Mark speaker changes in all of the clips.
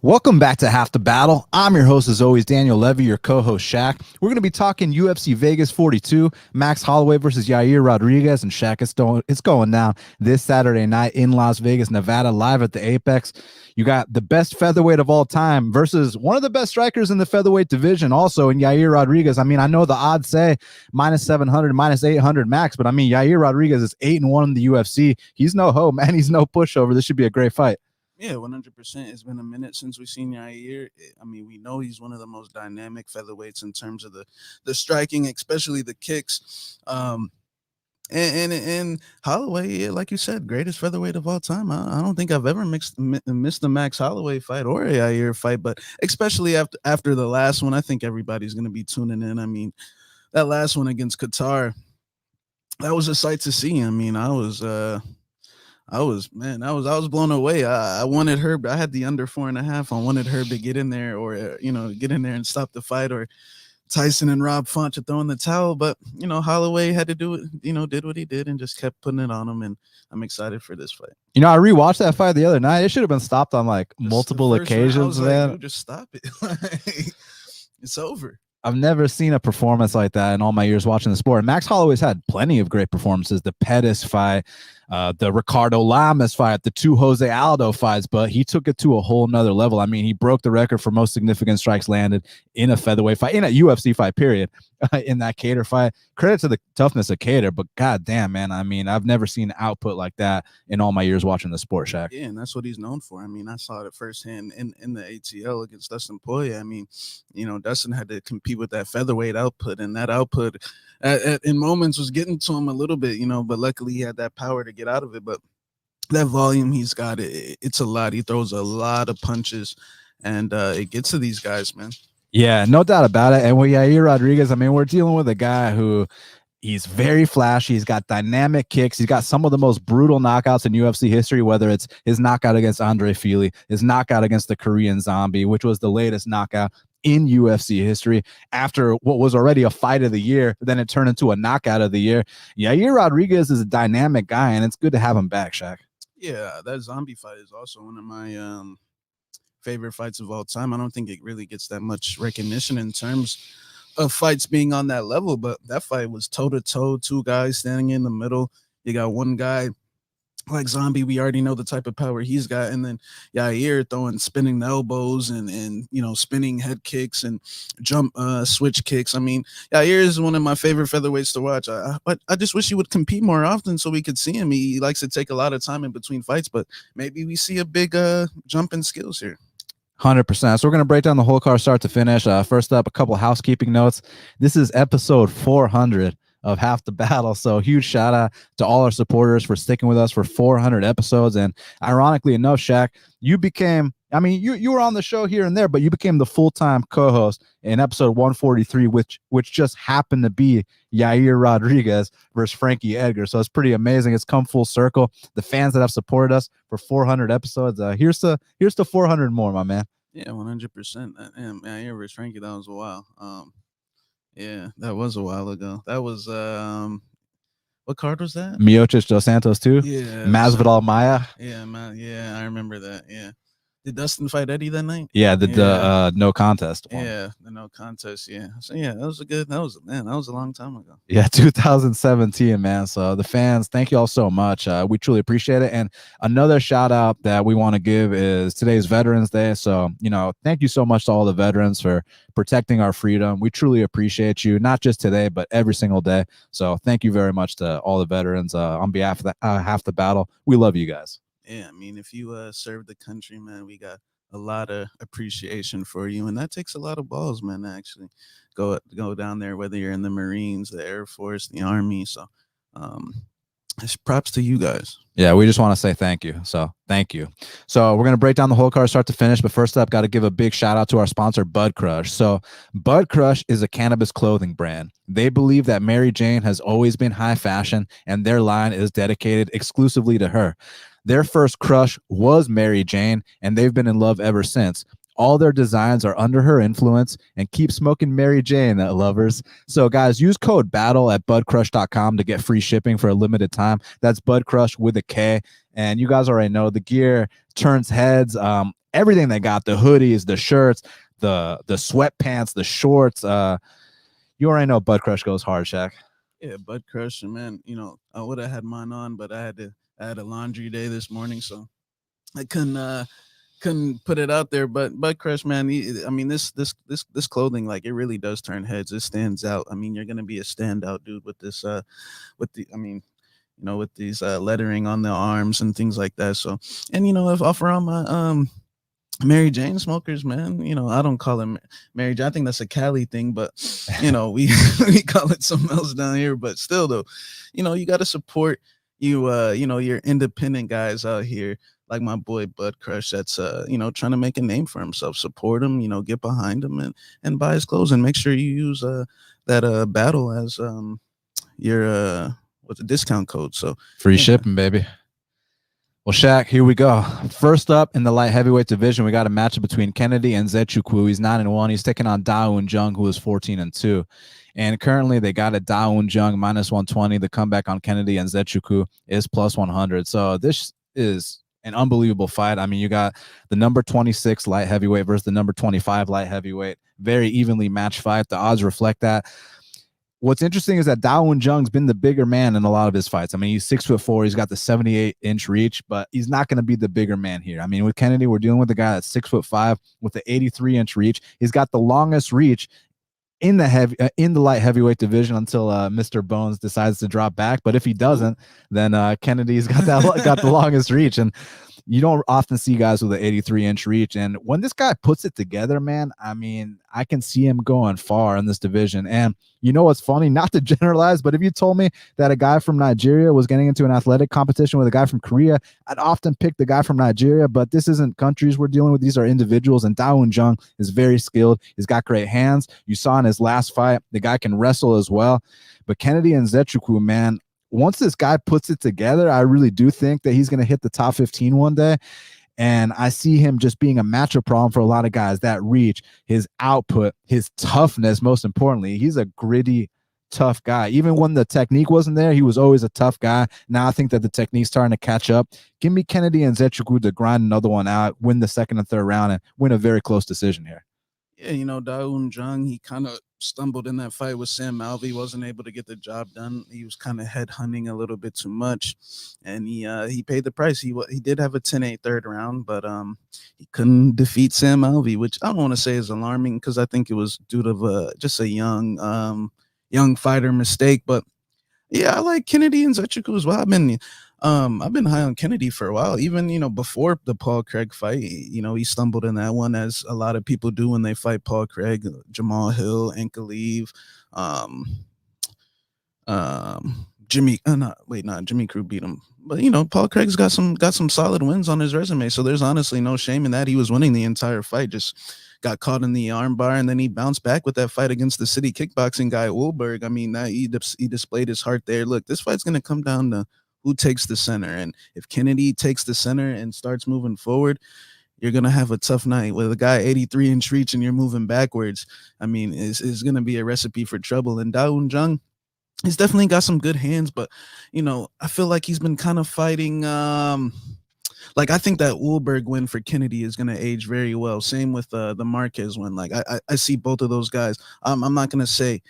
Speaker 1: Welcome back to Half the Battle. I'm your host, as always, Daniel Levy, your co-host, Shaq. We're going to be talking UFC Vegas 42, Max Holloway versus Yair Rodriguez, and Shaq, it's going down this Saturday night in Las Vegas, Nevada, live at the Apex. You got the best featherweight of all time versus one of the best strikers in the featherweight division, also in Yair Rodriguez. I mean, I know the odds say minus 700, minus 800 max, but I mean, Yair Rodriguez is 8-1 in the UFC. He's no hoe, man. He's no pushover. This should be a great fight.
Speaker 2: Yeah, 100%. It's been a minute since we've seen Yair. I mean, we know he's one of the most dynamic featherweights in terms of the striking, especially the kicks. And Holloway, yeah, like you said, greatest featherweight of all time. I don't think I've ever missed a Max Holloway fight or a Yair fight, but especially after the last one, I think everybody's going to be tuning in. I mean, that last one against Qatar, that was a sight to see. I mean, I was blown away. I wanted Herb. I had the under 4.5. I wanted Herb to get in there or, get in there and stop the fight, or Tyson and Rob Font to throw in the towel. But, Holloway had to do it, did what he did and just kept putting it on him. And I'm excited for this fight.
Speaker 1: I rewatched that fight the other night. It should have been stopped on multiple occasions, man.
Speaker 2: Just stop it. It's over.
Speaker 1: I've never seen a performance like that in all my years watching the sport. And Max Holloway's had plenty of great performances. The Pettis fight, the Ricardo Lamas fight, the two Jose Aldo fights, but he took it to a whole nother level. I mean, he broke the record for most significant strikes landed in a featherweight fight, in a UFC fight, period, in that Kattar fight. Credit to the toughness of Kattar, but goddamn, man, I mean, I've never seen output like that in all my years watching the sport, Shaq.
Speaker 2: Yeah, and that's what he's known for. I mean, I saw it firsthand in the ATL against Dustin Poirier. I mean, Dustin had to compete with that featherweight output, and that output in moments was getting to him a little bit, but luckily he had that power to get out of it. But that volume he's got, it's a lot. He throws a lot of punches, and it gets to these guys, man.
Speaker 1: Yeah, no doubt about it. And with Yair Rodriguez, I mean, we're dealing with a guy who he's very flashy. He's got dynamic kicks. He's got some of the most brutal knockouts in UFC history, whether it's his knockout against Andre Fili, his knockout against the Korean Zombie, which was the latest knockout in UFC history after what was already a fight of the year. Then it turned into a knockout of the year. Yair Rodriguez is a dynamic guy, and it's good to have him back, Shaq.
Speaker 2: Yeah, that Zombie fight is also one of my favorite fights of all time. I don't think it really gets that much recognition in terms of fights being on that level, but that fight was toe-to-toe, two guys standing in the middle. You got one guy like Zombie, we already know the type of power he's got, and then Yair throwing spinning elbows and spinning head kicks and jump switch kicks. I mean, Yair is one of my favorite featherweights to watch. But I just wish he would compete more often so we could see him. He likes to take a lot of time in between fights, but maybe we see a big jump in skills here.
Speaker 1: 100%. So we're going to break down the whole card start to finish. First up, a couple housekeeping notes. This is episode 400 of Half the Battle. So huge shout out to all our supporters for sticking with us for 400 episodes. And ironically enough, Shaq, you became, I mean, you were on the show here and there, but you became the full-time co-host in episode 143, which just happened to be Yair Rodriguez versus Frankie Edgar. So it's pretty amazing. It's come full circle. The fans that have supported us for 400 episodes, here's to 400 more, my man.
Speaker 2: Yeah, 100%. Yair versus Frankie, that was a while. Yeah, that was a while ago. That was what card was that?
Speaker 1: Miocic dos Santos too.
Speaker 2: Yeah,
Speaker 1: Masvidal Maya.
Speaker 2: Yeah, I remember that. Yeah. Did Dustin fight Eddie that night?
Speaker 1: Yeah, the no contest one.
Speaker 2: Yeah, the no contest. Yeah. So yeah, that was a long time ago.
Speaker 1: Yeah, 2017, man. So the fans, thank you all so much. We truly appreciate it. And another shout out that we want to give is today's Veterans Day. So, thank you so much to all the veterans for protecting our freedom. We truly appreciate you, not just today, but every single day. So thank you very much to all the veterans on behalf of Half the Battle. We love you guys.
Speaker 2: Yeah, I mean, if you serve the country, man, we got a lot of appreciation for you, and that takes a lot of balls, man, to actually go down there, whether you're in the Marines, the Air Force, the Army. So it's props to you guys.
Speaker 1: Yeah, we just want to say thank you. So thank you. So we're going to break down the whole card start to finish, but first up, got to give a big shout out to our sponsor, Bud Crush. So Bud Crush is a cannabis clothing brand. They believe that Mary Jane has always been high fashion, and their line is dedicated exclusively to her. Their first crush was Mary Jane, and they've been in love ever since. All their designs are under her influence, and keep smoking Mary Jane, lovers. So, guys, use code BATTLE at budcrush.com to get free shipping for a limited time. That's Bud Crush with a K. And you guys already know the gear turns heads. everything they got, the hoodies, the shirts, the sweatpants, the shorts. You already know Bud Crush goes hard, Shaq.
Speaker 2: Yeah, Bud Crusher, man. I would have had mine on, but I had a laundry day this morning, so I couldn't put it out there. But Bud Crush, man, I mean this clothing, like, it really does turn heads. It stands out. I mean, you're gonna be a standout dude with this with the I mean with these lettering on the arms and things like that. So, and if I for all my Mary Jane smokers, man. I don't call it Mary Jane. I think that's a Cali thing, but we we call it something else down here. But still, though, you got to support your independent guys out here, like my boy Bud Crush. That's trying to make a name for himself. Support him, get behind him and buy his clothes, and make sure you use that battle as your what's a discount code. So
Speaker 1: free
Speaker 2: yeah.
Speaker 1: shipping, baby. Well, Shaq, here we go. First up in the light heavyweight division, we got a matchup between Kennedy and Zechukwu. He's 9-1. He's taking on Da-Un Jung, who is 14-2. And currently, they got a Da-Un Jung -120. The comeback on Kennedy and Zechukwu is +100. So this is an unbelievable fight. I mean, you got the number 26 light heavyweight versus the number 25 light heavyweight. Very evenly matched fight. The odds reflect that. What's interesting is that Da-Un Jung's been the bigger man in a lot of his fights. I mean, he's 6'4". He's got the 78-inch reach, but he's not going to be the bigger man here. I mean, with Kennedy, we're dealing with a guy that's 6'5" with the 83-inch reach. He's got the longest reach in the light heavyweight division until Mr. Bones decides to drop back. But if he doesn't, then Kennedy's got the longest reach. And you don't often see guys with an 83-inch reach. And when this guy puts it together, man, I mean, I can see him going far in this division. And you know what's funny? Not to generalize, but if you told me that a guy from Nigeria was getting into an athletic competition with a guy from Korea, I'd often pick the guy from Nigeria. But this isn't countries we're dealing with. These are individuals. And Da-Un Jung is very skilled. He's got great hands. You saw in his last fight, the guy can wrestle as well. But Kennedy and Zechukwu, man, once this guy puts it together, I really do think that he's going to hit the top 15 one day. And I see him just being a matchup problem for a lot of guys. That reach, his output, his toughness, most importantly. He's a gritty, tough guy. Even when the technique wasn't there, he was always a tough guy. Now I think that the technique's starting to catch up. Give me Kennedy and Zechukwu to grind another one out, win the second and third round, and win a very close decision here.
Speaker 2: Yeah, Da-Un Jung, he kind of stumbled in that fight with Sam Alvey, wasn't able to get the job done. He was kind of head hunting a little bit too much, and he paid the price. He did have a 10-8 third round, but he couldn't defeat Sam Alvey, which I don't want to say is alarming because I think it was due to just a young fighter mistake. But yeah, I like Kennedy and Zechukwu as well. I've been high on Kennedy for a while, even before the Paul Craig fight. He stumbled in that one, as a lot of people do when they fight Paul Craig, Jamal Hill, Ankaleev, Jimmy. Jimmy Crew beat him, but Paul Craig's got some solid wins on his resume, so there's honestly no shame in that. He was winning the entire fight, just got caught in the armbar, and then he bounced back with that fight against the city kickboxing guy Ulberg. I mean, that he displayed his heart there. Look, this fight's gonna come down to who takes the center, and if Kennedy takes the center and starts moving forward, you're gonna have a tough night with a guy 83-inch reach and you're moving backwards. I mean, it's gonna be a recipe for trouble. And Da-Un Jung, he's definitely got some good hands, but I feel like he's been kind of fighting. Like, I think that Ulberg win for Kennedy is gonna age very well. Same with the Marquez win. Like, I see both of those guys. I'm not gonna say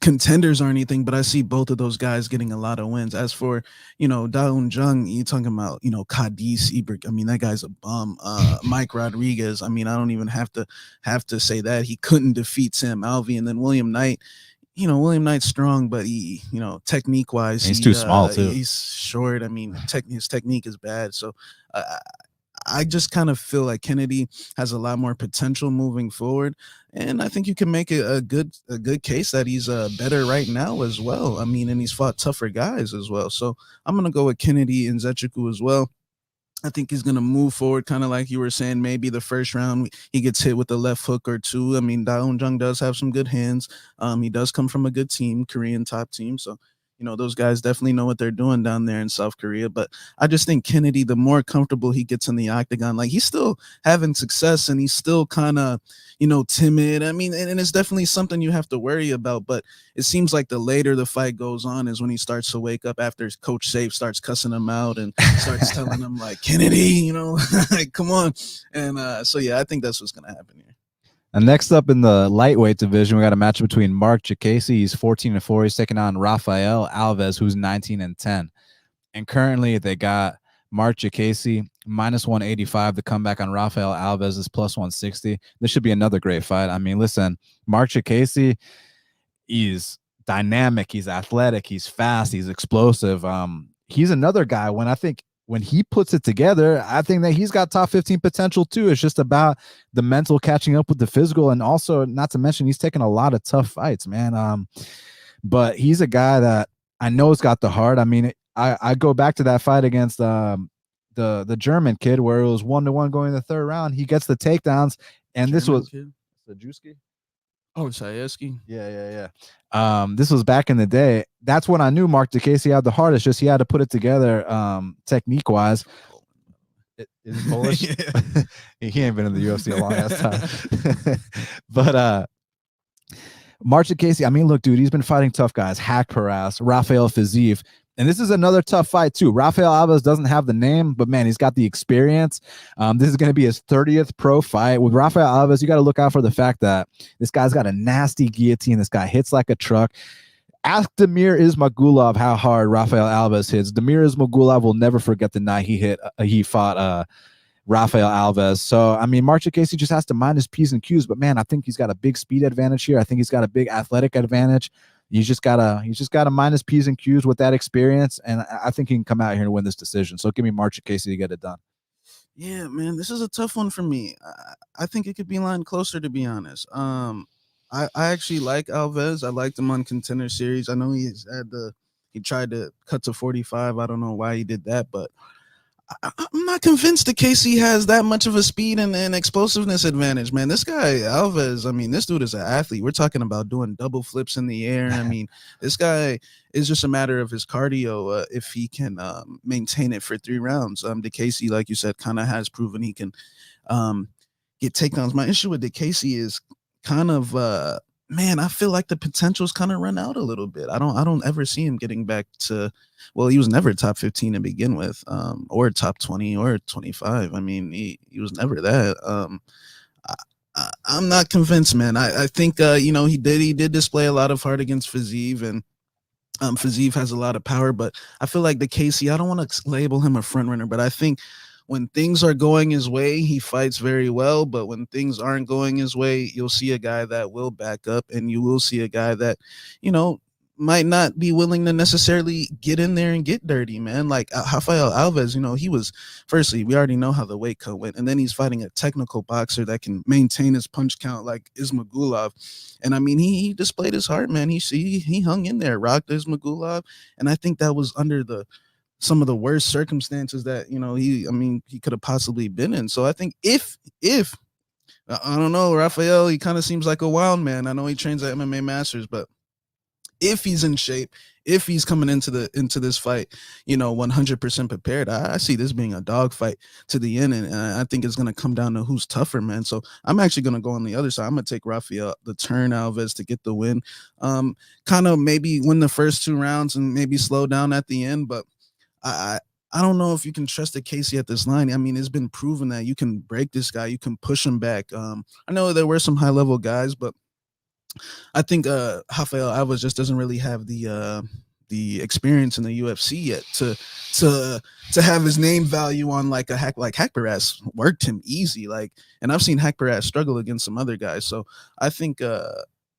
Speaker 2: contenders or anything, but I see both of those guys getting a lot of wins. As for Da-Un Jung, you talking about Cadiz Ibrik. I mean, that guy's a bum. Mike Rodriguez. I mean, I don't even have to say that he couldn't defeat Sam Alvey. And then William Knight. William Knight's strong, but he technique wise,
Speaker 1: he's too small too.
Speaker 2: He's short. I mean, his technique is bad. So I just kind of feel like Kennedy has a lot more potential moving forward, and I think you can make a good case that he's better right now as well. I mean, and he's fought tougher guys as well. So I'm gonna go with Kennedy and Zechukwu as well. I think he's gonna move forward, kind of like you were saying. Maybe the first round he gets hit with a left hook or two. I mean, Da-Un Jung does have some good hands. He does come from a good team, Korean top team. So those guys definitely know what they're doing down there in South Korea. But I just think Kennedy, the more comfortable he gets in the octagon, like he's still having success and he's still kind of, timid. I mean, and it's definitely something you have to worry about. But it seems like the later the fight goes on is when he starts to wake up after Coach Safe starts cussing him out and starts telling him like, Kennedy, like, come on. And so, yeah, I think that's what's going to happen here.
Speaker 1: And next up in the lightweight division, we got a match between Mark Jacasey. He's 14-4. He's taking on Rafael Alves, who's 19-10. And currently they got Mark Jacasey minus 185. The comeback on Rafael Alves is plus 160. This should be another great fight. I mean, listen, Mark Jacasey, he's dynamic, he's athletic, he's fast, he's explosive. He's another guy when he puts it together, I think that he's got top 15 potential too. It's just about the mental catching up with the physical, and also not to mention he's taken a lot of tough fights, man. But he's a guy that I know has got the heart. I mean, I go back to that fight against the German kid where it was 1-1 going in the third round. He gets the takedowns, and German this was Sajewski.
Speaker 2: Oh, Sajewski.
Speaker 1: Yeah. This was back in the day. That's when I knew Mark Jacasey had the heart. It's just he had to put it together technique wise. Is he Polish? He ain't been in the UFC a long ass time. But Mark Jacasey, I mean, look, dude, he's been fighting tough guys. Hack Paras, Rafael Fiziev. And this is another tough fight too. Rafael Alves doesn't have the name, but man, he's got the experience. This is going to be his 30th pro fight. With Rafael Alves, you got to look out for the fact that this guy's got a nasty guillotine. This guy hits like a truck. Ask Damir Ismagulov how hard Rafael Alves hits. Damir Ismagulov will never forget the night he fought Rafael Alves. So, I mean, Mark Jacasey just has to mind his P's and Q's, but man, I think he's got a big speed advantage here. I think he's got a big athletic advantage. He's just gotta mind his P's and Q's with that experience, and I think he can come out here and win this decision. So give me Mark Jacasey to get it done.
Speaker 2: Yeah, man, this is a tough one for me. I think it could be lined closer, to be honest. I actually like Alves. I liked him on Contender Series. I know he tried to cut to 45. I don't know why he did that, but I'm not convinced that Casey has that much of a speed and explosiveness advantage, man. This guy, Alves, I mean, this dude is an athlete. We're talking about doing double flips in the air. I mean, this guy is just a matter of his cardio if he can maintain it for 3 rounds. Casey, like you said, kind of has proven he can get takedowns. My issue with Casey is kind of man, I feel like the potential's kind of run out a little bit. I don't ever see him getting back to, well, he was never top 15 to begin with, or top 20 or 25. I mean, he was never that. I'm not convinced, man. I think he did display a lot of heart against Fiziev, and Fiziev has a lot of power, but I feel like Casey, I don't want to label him a front runner, but I think when things are going his way, he fights very well. But when things aren't going his way, you'll see a guy that will back up, and you will see a guy that, might not be willing to necessarily get in there and get dirty, man. Like Rafael Alves, he was, firstly, we already know how the weight cut went, and then he's fighting a technical boxer that can maintain his punch count like Ismagulov. And I mean, he displayed his heart, man. He hung in there, rocked Ismagulov, and I think that was under some of the worst circumstances that he could have possibly been in. So I think if I don't know, Rafael, he kind of seems like a wild man. I know he trains at MMA Masters, but if he's in shape, if he's coming into this fight, 100% prepared, I see this being a dog fight to the end, and I think it's gonna come down to who's tougher, man. So I'm actually gonna go on the other side. I'm gonna take Rafael, the turn Alves, to get the win. Kind of maybe win the first 2 rounds and maybe slow down at the end, but I don't know if you can trust Casey at this line. I mean, it's been proven that you can break this guy, you can push him back. I know there were some high level guys, but I think Rafael Alves just doesn't really have the experience in the UFC yet to have his name value on like Hack Paras worked him easy. And I've seen Hack Paras struggle against some other guys. So I think I'm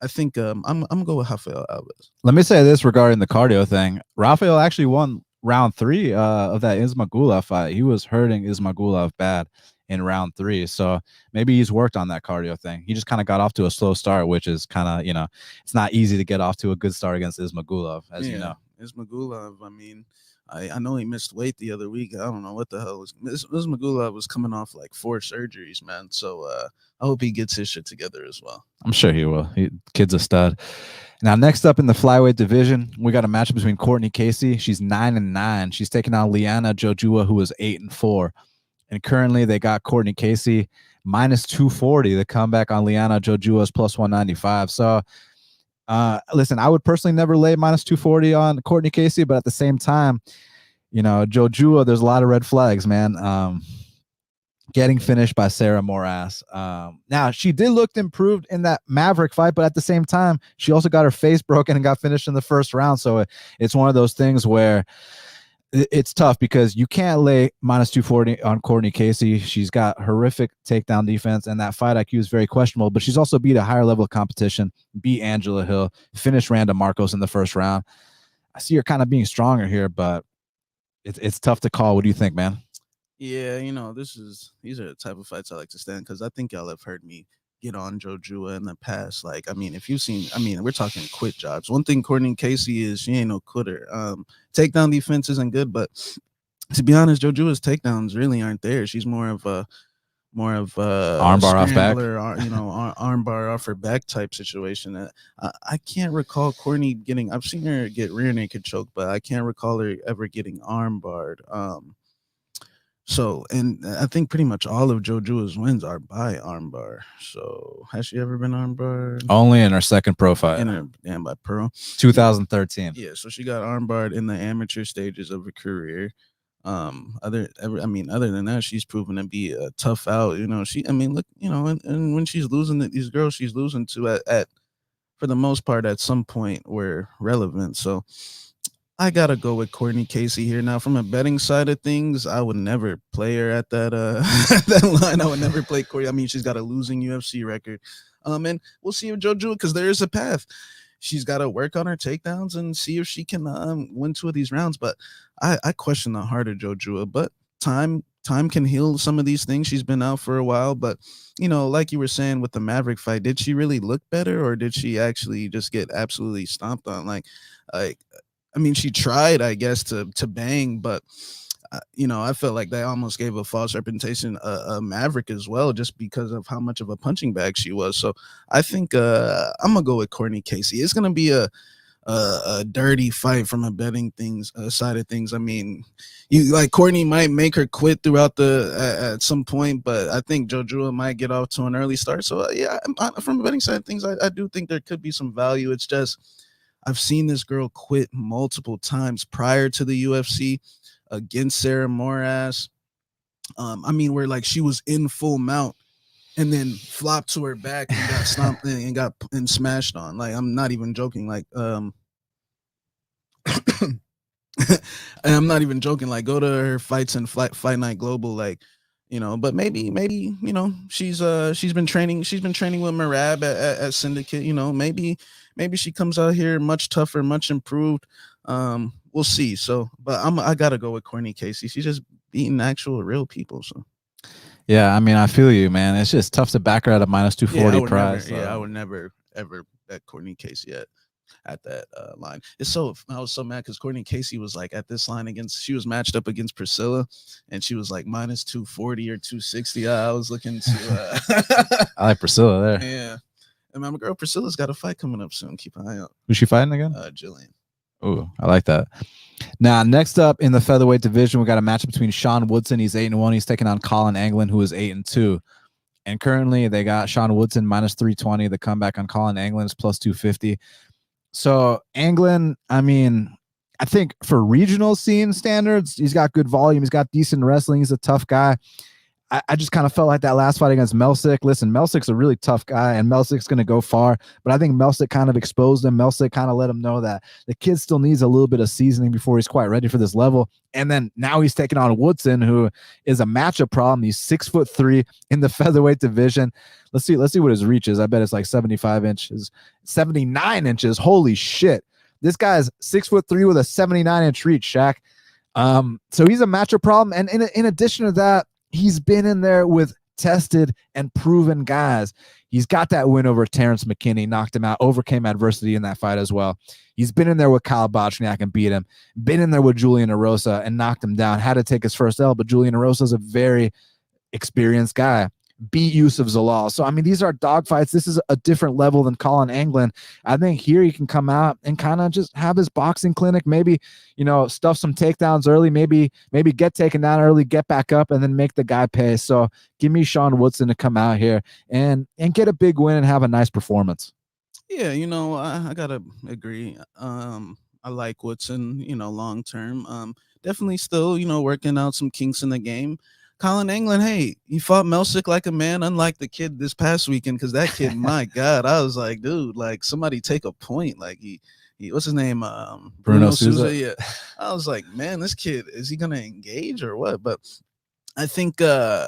Speaker 2: gonna go with Rafael Alves.
Speaker 1: Let me say this regarding the cardio thing. Rafael actually won round 3 of that Ismagulov fight. He was hurting Ismagulov bad in round 3. So maybe he's worked on that cardio thing. He just kind of got off to a slow start, which is kind of, it's not easy to get off to a good start against Ismagulov, as you know.
Speaker 2: Ismagulov, I mean, I know he missed weight the other week. I don't know what the hell was. Magula was coming off like 4 surgeries, man. So I hope he gets his shit together as well.
Speaker 1: I'm sure he will. Kid's a stud. Now, next up in the flyweight division, we got a matchup between Courtney Casey. She's 9-9. She's taking on Liana Jojua, who is 8-4. And currently, they got Courtney Casey minus 240. The comeback on Liana Jojua is plus 195. So, listen, I would personally never lay minus 240 on Courtney Casey, but at the same time, you know, Jojua, there's a lot of red flags, man. Getting finished by Sarah Moras. Now, she did look improved in that Maverick fight, but at the same time, she also got her face broken and got finished in the first round. So it's one of those things where it's tough because you can't lay minus 240 on Courtney Casey. She's got horrific takedown defense, and that fight IQ is very questionable, but she's also beat a higher level of competition, beat Angela Hill, finished Randa Marcos in the first round. I see her kind of being stronger here, but it's tough to call. What do you think, man?
Speaker 2: Yeah, you know, these are the type of fights I like to stand because I think y'all have heard me get on Jojua in the past. Like, I mean, if you've seen, I mean, we're talking quit jobs. One thing Courtney Casey is she ain't no quitter. Takedown defense isn't good, but to be honest, Jojua's takedowns really aren't there. She's more of a
Speaker 1: armbar off back,
Speaker 2: you know, armbar off her back type situation. I can't recall Courtney getting. I've seen her get rear naked choke, but I can't recall her ever getting armbarred. So, and I think pretty much all of Jojua's wins are by armbar. So, has she ever been armbarred?
Speaker 1: Other in her second pro fight.
Speaker 2: And by pro.
Speaker 1: 2013.
Speaker 2: Yeah, so she got armbarred in the amateur stages of her career. Other than that, she's proven to be a tough out. You know, look, you know, and when she's losing these girls, she's losing to at for the most part at some point were relevant. So I gotta go with Courtney Casey here. Now, from a betting side of things, I would never play her at that that line. I would never play Courtney. I mean, she's got a losing UFC record. And we'll see if Jojua, because there is a path. She's got to work on her takedowns and see if she can win 2 of these rounds. But I question the heart of Jojua. But time can heal some of these things. She's been out for a while. But, you know, like you were saying with the Maverick fight, did she really look better or did she actually just get absolutely stomped on? Like, I mean, she tried, I guess, to bang, but, you know, I felt like they almost gave a false representation of Maverick as well, just because of how much of a punching bag she was. So I think I'm going to go with Courtney Casey. It's going to be a dirty fight from a betting side of things. I mean, Courtney might make her quit throughout at some point, but I think Jojua might get off to an early start. So, yeah, from a betting side of things, I do think there could be some value. It's just I've seen this girl quit multiple times prior to the UFC against Sarah Moras. I mean, where like she was in full mount and then flopped to her back and got stomped and got smashed on. Like, I'm not even joking. Like, and I'm not even joking. Like, go to her fights in Fight Night Global. Like, you know, but maybe, you know, she's been training with Merab at Syndicate. You know, maybe she comes out here much tougher, much improved. We'll see. So, but I gotta go with Courtney Casey. She's just beating actual real people. So,
Speaker 1: yeah, I mean, I feel you, man. It's just tough to back her at a minus 240 price.
Speaker 2: I would never ever bet Courtney Casey at that line. I was so mad because Courtney Casey was like at this line she was matched up against Priscilla and she was like minus 240 or 260. I was looking to
Speaker 1: I like Priscilla there.
Speaker 2: Yeah. And my girl Priscilla's got a fight coming up soon. Keep an eye out.
Speaker 1: Who's she fighting again?
Speaker 2: Jillian.
Speaker 1: Oh, I like that. Now, next up in the featherweight division, we got a matchup between Sean Woodson. He's 8-1. He's taking on Colin Anglin, who is 8-2. And currently, they got Sean Woodson minus 320. The comeback on Colin Anglin is plus 250. So Anglin, I mean, I think for regional scene standards, he's got good volume. He's got decent wrestling. He's a tough guy. I just kind of felt like that last fight against Melsick. Listen, Melsick's a really tough guy, and Melsick's going to go far. But I think Melsick kind of exposed him. Melsick kind of let him know that the kid still needs a little bit of seasoning before he's quite ready for this level. And then now he's taking on Woodson, who is a matchup problem. He's 6'3" in the featherweight division. Let's see what his reach is. I bet it's like 75 inches, 79 inches. Holy shit. This guy's 6'3" with a 79-inch reach, Shaq. So he's a matchup problem. And in addition to that, he's been in there with tested and proven guys. He's got that win over Terrence McKinney, knocked him out, overcame adversity in that fight as well. He's been in there with Kyle Bochniak and beat him, been in there with Julian Erosa and knocked him down, had to take his first L, but Julian Erosa is a very experienced guy. Beat Yusuf Zalal. So, I mean, these are dogfights. This is a different level than Colin Anglin. I think here he can come out and kind of just have his boxing clinic, maybe, stuff some takedowns early, maybe get taken down early, get back up, and then make the guy pay. So give me Sean Woodson to come out here and get a big win and have a nice performance.
Speaker 2: Yeah, I gotta agree. I like Woodson, long term. Definitely still, working out some kinks in the game. Colin Anglin, hey, he fought Melsick like a man, unlike the kid this past weekend, because that kid, my God, I was like, dude, like somebody take a point. Like he what's his name?
Speaker 1: Bruno Souza.
Speaker 2: Yeah. I was like, man, this kid, is he gonna engage or what? But I think I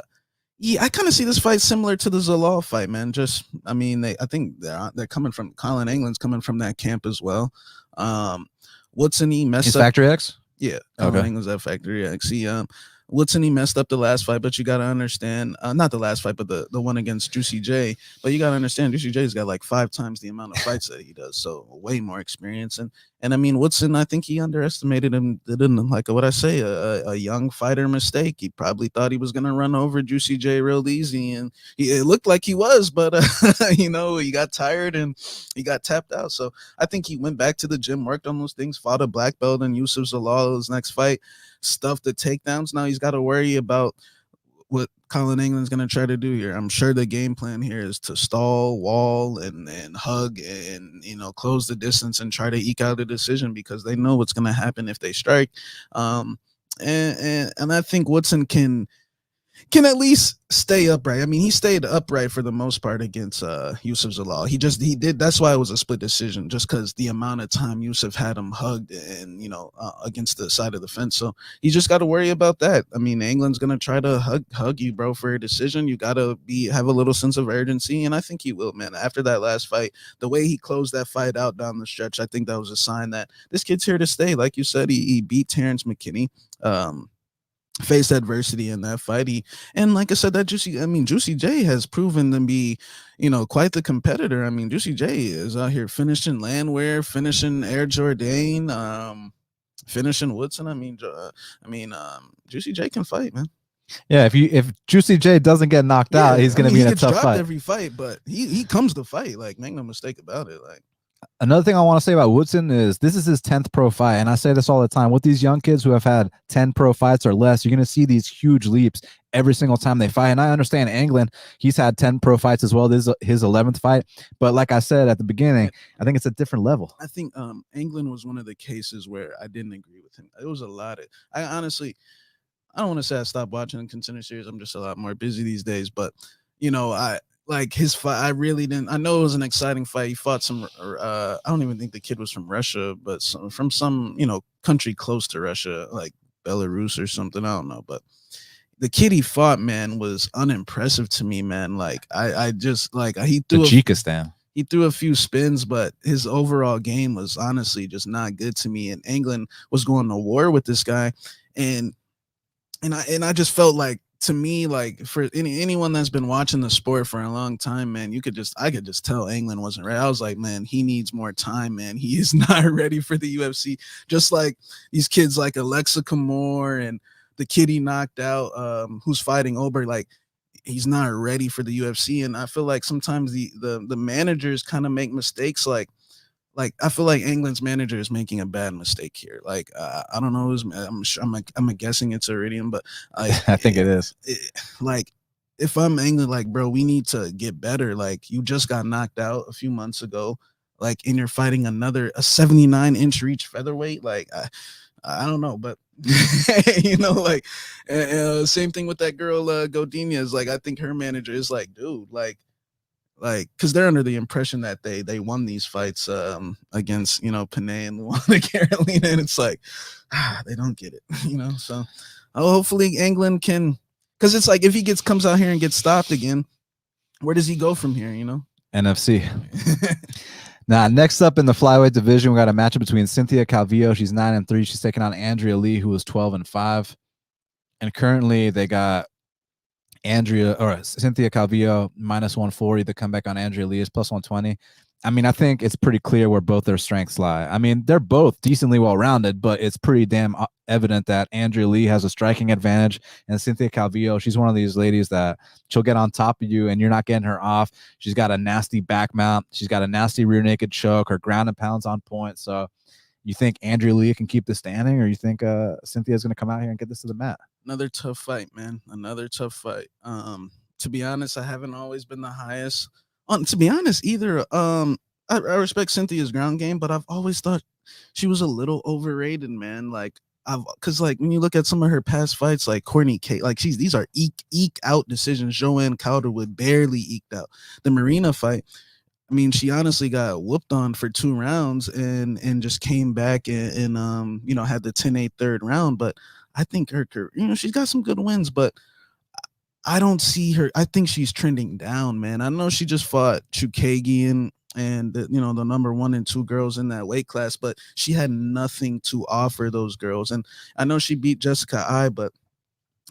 Speaker 2: kind of see this fight similar to the Zalal fight, man. I think they're coming from Colin Anglin's coming from that camp as well. Woodson, he messed up.
Speaker 1: Factory X?
Speaker 2: Yeah, Colin Anglin's at Factory X. Woodson, he messed up the last fight, but you got to understand, not the last fight, but the one against Juicy J. But you got to understand, Juicy J's got like 5 times the amount of fights that he does, so way more experience. And I mean, Woodson, I think he underestimated him. Didn't like what I say, a young fighter mistake. He probably thought he was gonna run over Juicy J real easy, and it looked like he was, but he got tired and he got tapped out. So I think he went back to the gym, worked on those things, fought a black belt and Yusuf Zalal his next fight, stuffed the takedowns. Now he's got to worry about what Colin Anglin's going to try to do here. I'm sure the game plan here is to stall, wall, and hug and, close the distance and try to eke out a decision, because they know what's going to happen if they strike. And I think Woodson can at least stay upright. I mean, he stayed upright for the most part against Yusuf Zalal. He did. That's why it was a split decision, just because the amount of time Yusuf had him hugged and against the side of the fence. So you just got to worry about that. I mean, England's gonna try to hug you, bro, for a decision. You gotta have a little sense of urgency, and I think he will, man. After that last fight, the way he closed that fight out down the stretch, I think that was a sign that this kid's here to stay. Like you said, he beat Terrence McKinney. Faced adversity in that fight. And like I said, Juicy J has proven to be, quite the competitor. I mean, Juicy J is out here finishing Landwehr, finishing Air Jordan, finishing Woodson. Juicy J can fight, man.
Speaker 1: Yeah, if Juicy J doesn't get knocked out, he's going to be in a tough fight.
Speaker 2: Every fight, but he comes to fight. Like, make no mistake about it. Like,
Speaker 1: another thing I want to say about Woodson is this is his 10th pro fight, and I say this all the time. With these young kids who have had 10 pro fights or less, you're going to see these huge leaps every single time they fight. And I understand Anglin, he's had 10 pro fights as well. This is his 11th fight. But like I said at the beginning, I think it's a different level.
Speaker 2: I think Anglin was one of the cases where I didn't agree with him. It was a lot of – I honestly – I don't want to say I stopped watching the Contender Series. I'm just a lot more busy these days. But, like his fight, I really didn't. I know it was an exciting fight. He fought some. I don't even think the kid was from Russia, but from some country close to Russia, like Belarus or something. I don't know, but the kid he fought, man, was unimpressive to me, man. Like I just like he threw
Speaker 1: Tajikistan.
Speaker 2: He threw a few spins, but his overall game was honestly just not good to me. And England was going to war with this guy, and I just felt like, to me, like for anyone that's been watching the sport for a long time, man, I could just tell England wasn't ready. I was like, man, he needs more time, man. He is not ready for the UFC. Just like these kids like Alexa Kamor and the kid he knocked out, who's fighting Ober, like he's not ready for the UFC. And I feel like sometimes the managers kind of make mistakes. Like I feel like England's manager is making a bad mistake here. Like I don't know, I'm guessing it's Iridium, but
Speaker 1: I think it is.
Speaker 2: Like if I'm England, like bro, we need to get better. like you just got knocked out a few months ago, like and you're fighting a 79-inch reach featherweight. Like I don't know, but like same thing with that girl Godinez. Like I think her manager is like, dude, like because they're under the impression that they won these fights against Panay and Luana Carolina, and it's like they don't get it, so hopefully England can, because it's like if he comes out here and gets stopped again, where does he go from here?
Speaker 1: NFC. Now, next up in the flyweight division, we got a matchup between Cynthia Calvillo. She's 9-3. She's taking on Andrea Lee, who was 12-5, and currently they got Cynthia Calvillo minus 140. The comeback on Andrea Lee is plus 120. I mean, I think it's pretty clear where both their strengths lie. I mean, they're both decently well-rounded, but it's pretty damn evident that Andrea Lee has a striking advantage, and Cynthia Calvillo, she's one of these ladies that she'll get on top of you and you're not getting her off. She's got a nasty back mount. She's got a nasty rear naked choke. Her ground and pound's on point. So you think Andrea Lee can keep this standing, or you think Cynthia's going to come out here and get this to the mat?
Speaker 2: Another tough fight, man. Another tough fight. To be honest, I haven't always been the highest on. To be honest, either. I respect Cynthia's ground game, but I've always thought she was a little overrated, man. Like because like when you look at some of her past fights, like Courtney Kate, like these are eke out decisions. Joanne Calderwood barely eked out the Marina fight. I mean, she honestly got whooped on for 2 rounds and just came back and had the 10-8 third round. But I think her, she's got some good wins, but I don't see her. I think she's trending down, man. I know she just fought Chukagian and the number 1 and 2 girls in that weight class, but she had nothing to offer those girls. And I know she beat Jessica Ai, but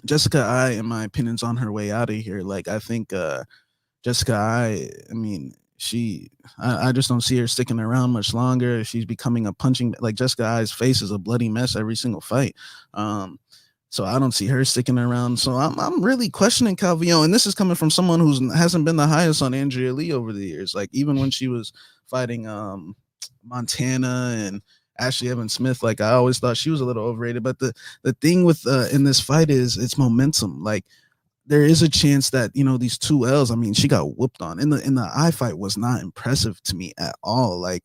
Speaker 2: Jessica Ai, in my opinion, is on her way out of here. Like, I think Jessica Ai, I mean, I just don't see her sticking around much longer. She's becoming a punching, like Jessica Ai's face is a bloody mess every single fight. So I don't see her sticking around. So I'm really questioning Calvillo, and this is coming from someone who hasn't been the highest on Andrea Lee over the years. Like even when she was fighting Montana and Ashley Evans Smith, like I always thought she was a little overrated. But the thing with in this fight is it's momentum. Like there is a chance that these 2 L's. I mean, she got whooped on in the eye fight was not impressive to me at all. Like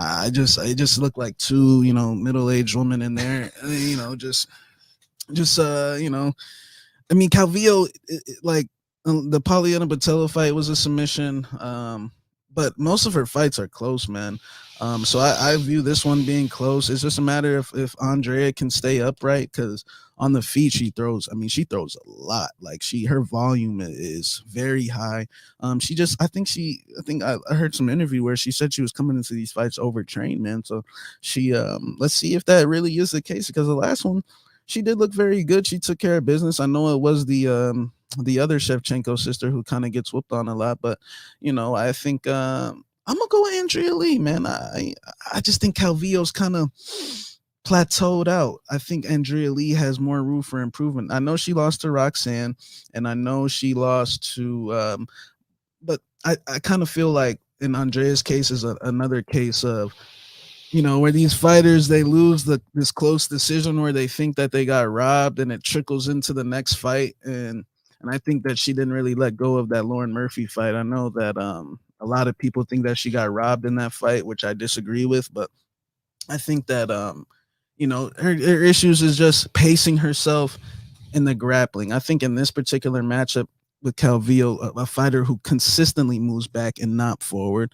Speaker 2: it just looked like 2 middle-aged women in there. I mean, Calvillo, like the Polyana Botello fight was a submission, but most of her fights are close, man. So I view this one being close. It's just a matter of if Andrea can stay upright, because on the feet she throws a lot. Like her volume is very high. I think I heard some interview where she said she was coming into these fights overtrained, man. So she let's see if that really is the case, because the last one she did look very good. She took care of business. I know it was the other Shevchenko sister who kind of gets whooped on a lot, but I think I'm gonna go with Andrea Lee, man. I just think Calvillo's kind of plateaued out. I think Andrea Lee has more room for improvement. I know she lost to Roxanne, and I know she lost to, but I kind of feel like in Andrea's case is another case of, where these fighters, they lose this close decision where they think that they got robbed, and it trickles into the next fight. And I think that she didn't really let go of that Lauren Murphy fight. I know that a lot of people think that she got robbed in that fight, which I disagree with, but I think that her issues is just pacing herself in the grappling. I think in this particular matchup with Calvillo, a fighter who consistently moves back and not forward,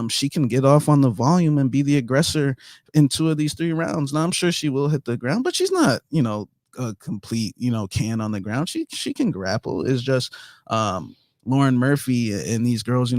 Speaker 2: she can get off on the volume and be the aggressor in 2 of these 3 rounds. Now I'm sure she will hit the ground, but she's not, a complete, can on the ground. She can grapple. It's just Lauren Murphy and these girls,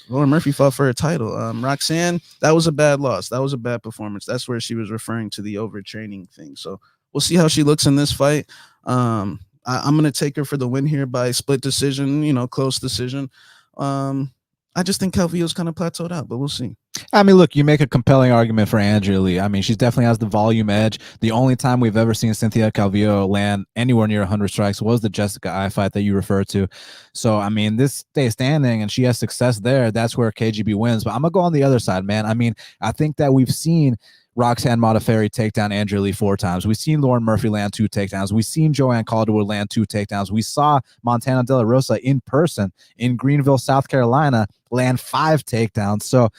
Speaker 2: Lauren Murphy fought for a title. Roxanne, that was a bad loss. That was a bad performance. That's where she was referring to the overtraining thing. So we'll see how she looks in this fight. I'm going to take her for the win here by split decision, close decision. I just think Calvillo's kind of plateaued out, but we'll see.
Speaker 1: I mean, look, you make a compelling argument for Andrea Lee. I mean, she definitely has the volume edge. The only time we've ever seen Cynthia Calvillo land anywhere near 100 strikes was the Jessica Ai fight that you referred to. So, I mean, this stays standing and she has success there. That's where KGB wins. But I'm going to go on the other side, man. I mean, I think that we've seen Roxanne Modafferi take down Andrea Lee 4 times. We've seen Lauren Murphy land 2 takedowns. We've seen Joanne Calderwood land 2 takedowns. We saw Montana De La Rosa in person in Greenville, South Carolina, land 5 takedowns. So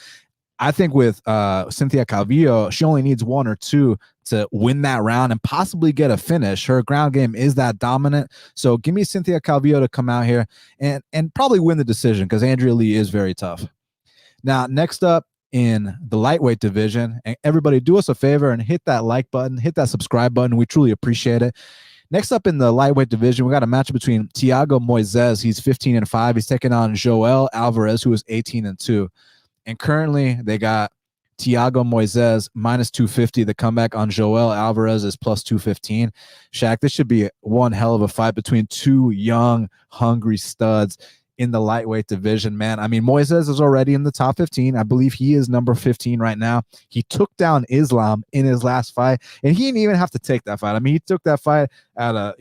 Speaker 1: I think with Cynthia Calvillo, she only needs 1 or 2 to win that round and possibly get a finish. Her ground game is that dominant. So give me Cynthia Calvillo to come out here and probably win the decision, because Andrea Lee is very tough. Now, next up in the lightweight division, and everybody do us a favor and hit that like button, hit that subscribe button. We truly appreciate it. Next up in the lightweight division, we got a match between Thiago Moises. He's 15-5. He's taking on Joel Alvarez, who is 18-2. And currently they got Thiago Moises minus 250. The comeback on Joel Alvarez is plus 215. Shaq, this should be one hell of a fight between two young, hungry studs in the lightweight division, man. I mean, Moises is already in the top 15. I believe he is number 15 right now. He took down Islam in his last fight, and he didn't even have to take that fight. I mean, he took that fight at a,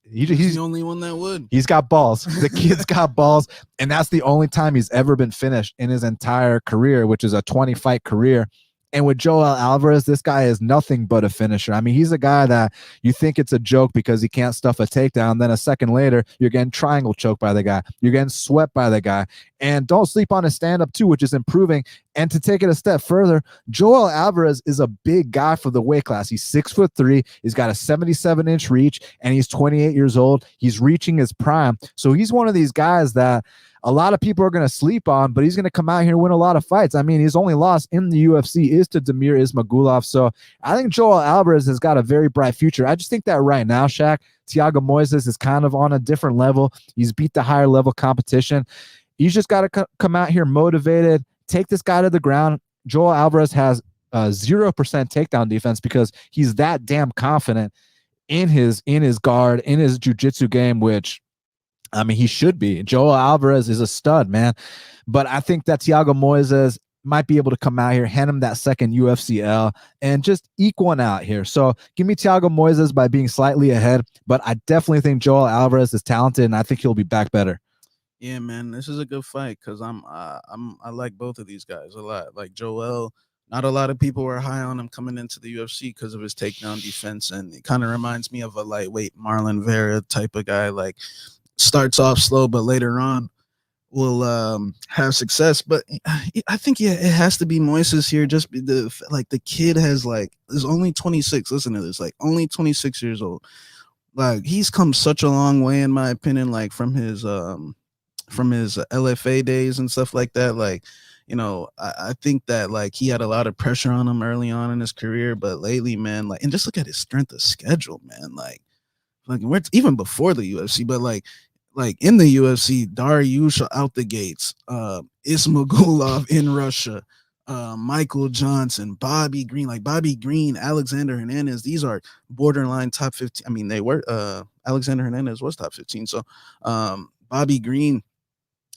Speaker 2: he's the only one that would.
Speaker 1: He's got balls. The kid's got balls, and that's the only time he's ever been finished in his entire career, which is a 20-fight career. And with Joel Alvarez, this guy is nothing but a finisher. I mean, he's a guy that you think it's a joke because he can't stuff a takedown. Then a second later, you're getting triangle choked by the guy. You're getting swept by the guy. And don't sleep on his stand-up too, which is improving. And to take it a step further, Joel Alvarez is a big guy for the weight class. He's 6'3". He's got a 77-inch reach, and he's 28 years old. He's reaching his prime. So he's one of these guys that a lot of people are going to sleep on, but he's going to come out here and win a lot of fights. I mean, his only loss in the UFC is to Damir Ismagulov. So I think Joel Alvarez has got a very bright future. I just think that right now, Shaq, Thiago Moises is kind of on a different level. He's beat the higher level competition. He's just got to come out here motivated, take this guy to the ground. Joel Alvarez has 0% takedown defense because he's that damn confident in his guard, in his jiu-jitsu game, which, I mean, he should be. Joel Alvarez is a stud, man. But I think that Thiago Moises might be able to come out here, hand him that second UFCL, and just eke one out here. So give me Thiago Moises by being slightly ahead, but I definitely think Joel Alvarez is talented, and I think he'll be back better.
Speaker 2: Yeah, man, this is a good fight because I like both of these guys a lot. Like Joel, not a lot of people were high on him coming into the UFC because of his takedown defense, and it kind of reminds me of a lightweight Marlon Vera type of guy. Like, starts off slow, but later on will have success. But I think, yeah, it has to be Moises here. Just the kid is only 26. Listen to this, like only 26 years old. Like, he's come such a long way, in my opinion, like from his LFA days and stuff like that. Like, I think that like he had a lot of pressure on him early on in his career, but lately, man, like, and just look at his strength of schedule, man. Like we're even before the UFC, but like in the UFC, Dariush out the gates, Ismagulov in Russia, Michael Johnson, Bobby Green, Alexander Hernandez. These are borderline top 15. I mean, they were Alexander Hernandez was top 15. So Bobby Green,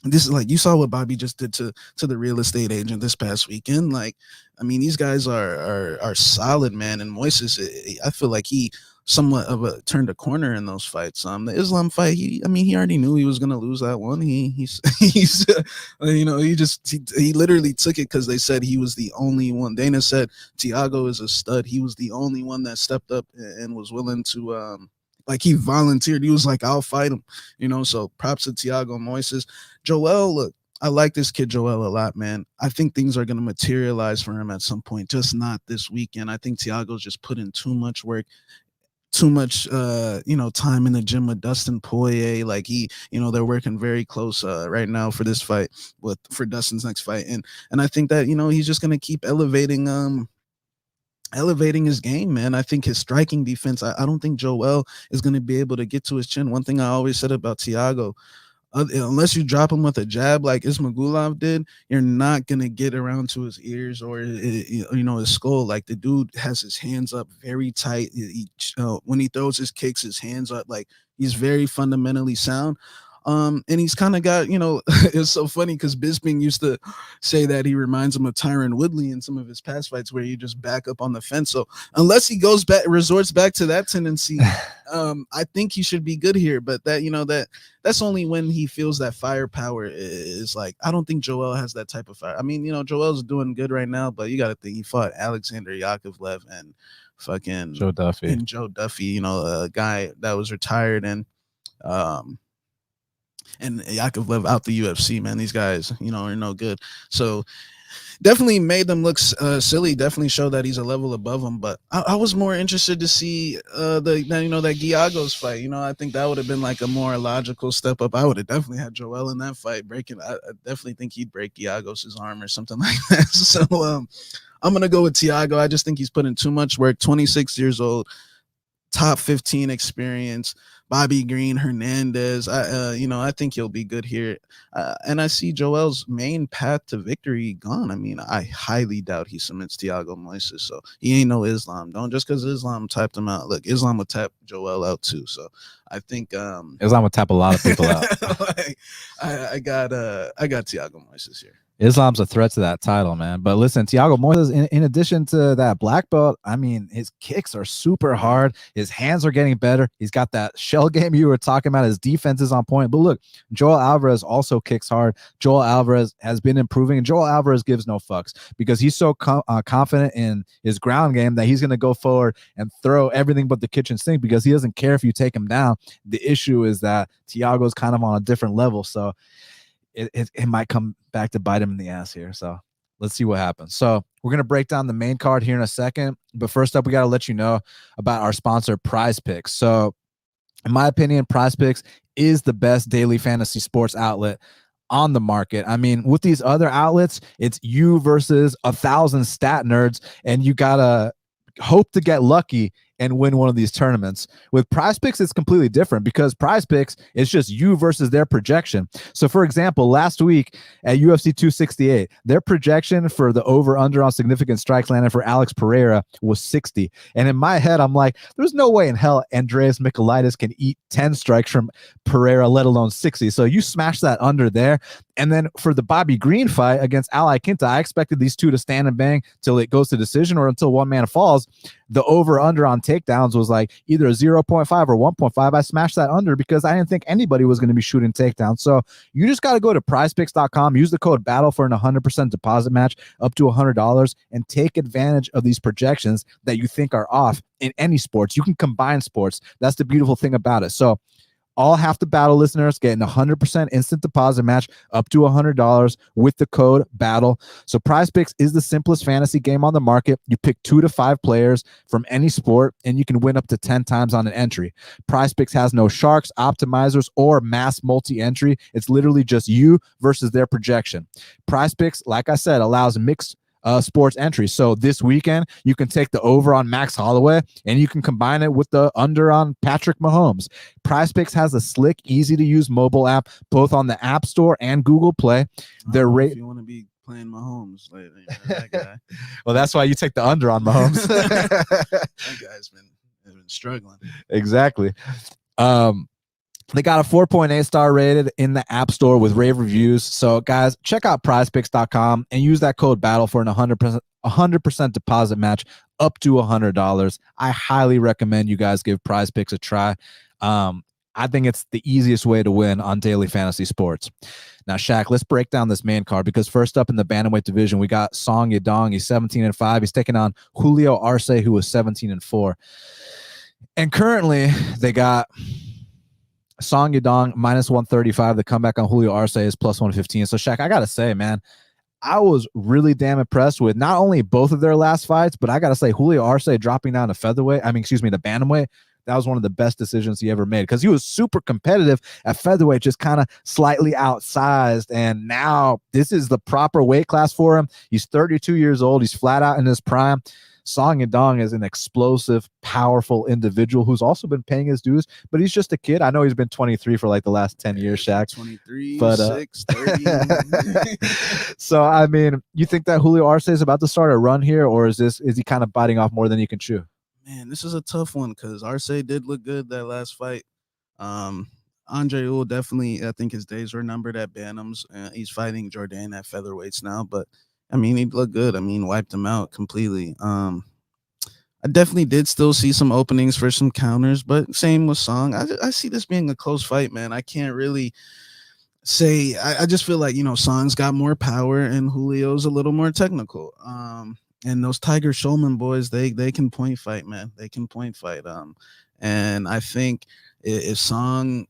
Speaker 2: this is like, you saw what Bobby just did to the real estate agent this past weekend. Like, I mean, these guys are solid, man. And Moises, I feel like he somewhat of turned a corner in those fights. The Islam fight, he already knew he was gonna lose that one. He's he literally took it because they said he was the only one. Dana said Thiago is a stud. He was the only one that stepped up and was willing to like, he volunteered. He was like, I'll fight him, so props to Thiago Moises. Joel, look, I like this kid Joel a lot, man. I think things are going to materialize for him at some point, just not this weekend. I think Thiago's just put in too much work, too much time in the gym with Dustin Poirier. Like, they're working very close right now for this fight, for Dustin's next fight. And I think that, he's just going to keep elevating his game, man. I think his striking defense, I don't think Joel is going to be able to get to his chin. One thing I always said about Thiago, unless you drop him with a jab like Ismagulov did, you're not going to get around to his ears or his skull. Like, the dude has his hands up very tight. When he throws his kicks, his hands up. Like, he's very fundamentally sound. And he's kind of got, it's so funny because Bisping used to say that he reminds him of Tyron Woodley in some of his past fights where you just back up on the fence. So unless he resorts back to that tendency, I think he should be good here. But that's only when he feels that firepower is like, I don't think Joel has that type of fire. I mean, Joel's doing good right now, but you got to think he fought Alexander Yakovlev and fucking
Speaker 1: Joe Duffy,
Speaker 2: a guy that was retired, and Yakovlev out the UFC, man. These guys, are no good. So definitely made them look silly. Definitely showed that he's a level above them. But I was more interested to see that Giagos fight. I think that would have been like a more logical step up. I would have definitely had Joel in that fight breaking. I definitely think he'd break Giagos' arm or something like that. So I'm gonna go with Thiago. I just think he's put in too much work. 26 years old, top 15 experience. Bobby Green, Hernandez. I think he'll be good here. And I see Joel's main path to victory gone. I mean, I highly doubt he submits Thiago Moises. So he ain't no Islam. Don't just because Islam typed him out. Look, Islam would tap Joel out too. So I think
Speaker 1: Islam would tap a lot of people out.
Speaker 2: like, I got Thiago Moises here.
Speaker 1: Islam's a threat to that title, man. But listen, Thiago Moises, in addition to that black belt, I mean, his kicks are super hard. His hands are getting better. He's got that shell game you were talking about. His defense is on point. But look, Joel Alvarez also kicks hard. Joel Alvarez has been improving, and Joel Alvarez gives no fucks because he's so confident in his ground game that he's going to go forward and throw everything but the kitchen sink because he doesn't care if you take him down. The issue is that Thiago's kind of on a different level, so it might come back to bite him in the ass here. So let's see what happens. So we're going to break down the main card here in a second. But first up, we got to let you know about our sponsor, PrizePicks. So in my opinion, PrizePicks is the best daily fantasy sports outlet on the market. I mean, with these other outlets, it's you versus 1,000 stat nerds, and you got to hope to get lucky and win one of these tournaments. With PrizePicks, it's completely different because PrizePicks is just you versus their projection. So for example, last week at UFC 268, their projection for the over-under on significant strikes landed for Alex Pereira was 60. And in my head, I'm like, there's no way in hell Andreas Michailidis can eat 10 strikes from Pereira, let alone 60. So you smash that under there. And then for the Bobby Green fight against Ali Quinta, I expected these two to stand and bang till it goes to decision or until one man falls. The over-under on takedowns was like either a 0.5 or 1.5. I smashed that under because I didn't think anybody was going to be shooting takedowns. So you just got to go to prizepicks.com, use the code BATTLE for an 100% deposit match up to $100, and take advantage of these projections that you think are off in any sports. You can combine sports. That's the beautiful thing about it. So all Half the Battle listeners getting 100% instant deposit match up to $100 with the code BATTLE. So PrizePicks is the simplest fantasy game on the market. You pick 2 to 5 players from any sport, and you can win up to 10 times on an entry. PrizePicks has no sharks, optimizers, or mass multi-entry. It's literally just you versus their projection. PrizePicks, like I said, allows mixed sports entry. So this weekend, you can take the over on Max Holloway and you can combine it with the under on Patrick Mahomes. PrizePicks has a slick, easy to use mobile app, both on the App Store and Google Play.
Speaker 2: If you want to be playing Mahomes lately, that guy.
Speaker 1: Well, that's why you take the under on Mahomes.
Speaker 2: That guy's been struggling.
Speaker 1: Exactly. They got a 4.8 star rated in the App Store with rave reviews. So, guys, check out prizepicks.com and use that code BATTLE for an 100% deposit match up to $100. I highly recommend you guys give PrizePicks a try. I think it's the easiest way to win on daily fantasy sports. Now, Shaq, let's break down this main card because first up in the Bantamweight division, we got Song Yadong. He's 17-5. He's taking on Julio Arce, who was 17-4. And currently, they got Song Yadong minus 135. The comeback on Julio Arce is plus 115. So, Shaq, I got to say, man, I was really damn impressed with not only both of their last fights, but I got to say Julio Arce dropping down to featherweight. The Bantamweight. That was one of the best decisions he ever made because he was super competitive at featherweight, just kind of slightly outsized. And now this is the proper weight class for him. He's 32 years old. He's flat out in his prime. Song Yadong is an explosive, powerful individual who's also been paying his dues, but he's just a kid. I know he's been 23 for like the last 10 years, Shaq.
Speaker 2: 23,
Speaker 1: but,
Speaker 2: 6, 30.
Speaker 1: So, I mean, you think that Julio Arce is about to start a run here, or is he kind of biting off more than he can chew?
Speaker 2: Man, this is a tough one because Arce did look good that last fight. Andre Ewell definitely, I think his days were numbered at Bantams. He's fighting Jordan at featherweights now, but I mean, he looked good. I mean, wiped him out completely. I definitely did still see some openings for some counters, but same with Song. I see this being a close fight, man. I can't really say. I just feel like, Song's got more power and Julio's a little more technical. And those Tiger Shulman boys, they can point fight, man. They can point fight. And I think if Song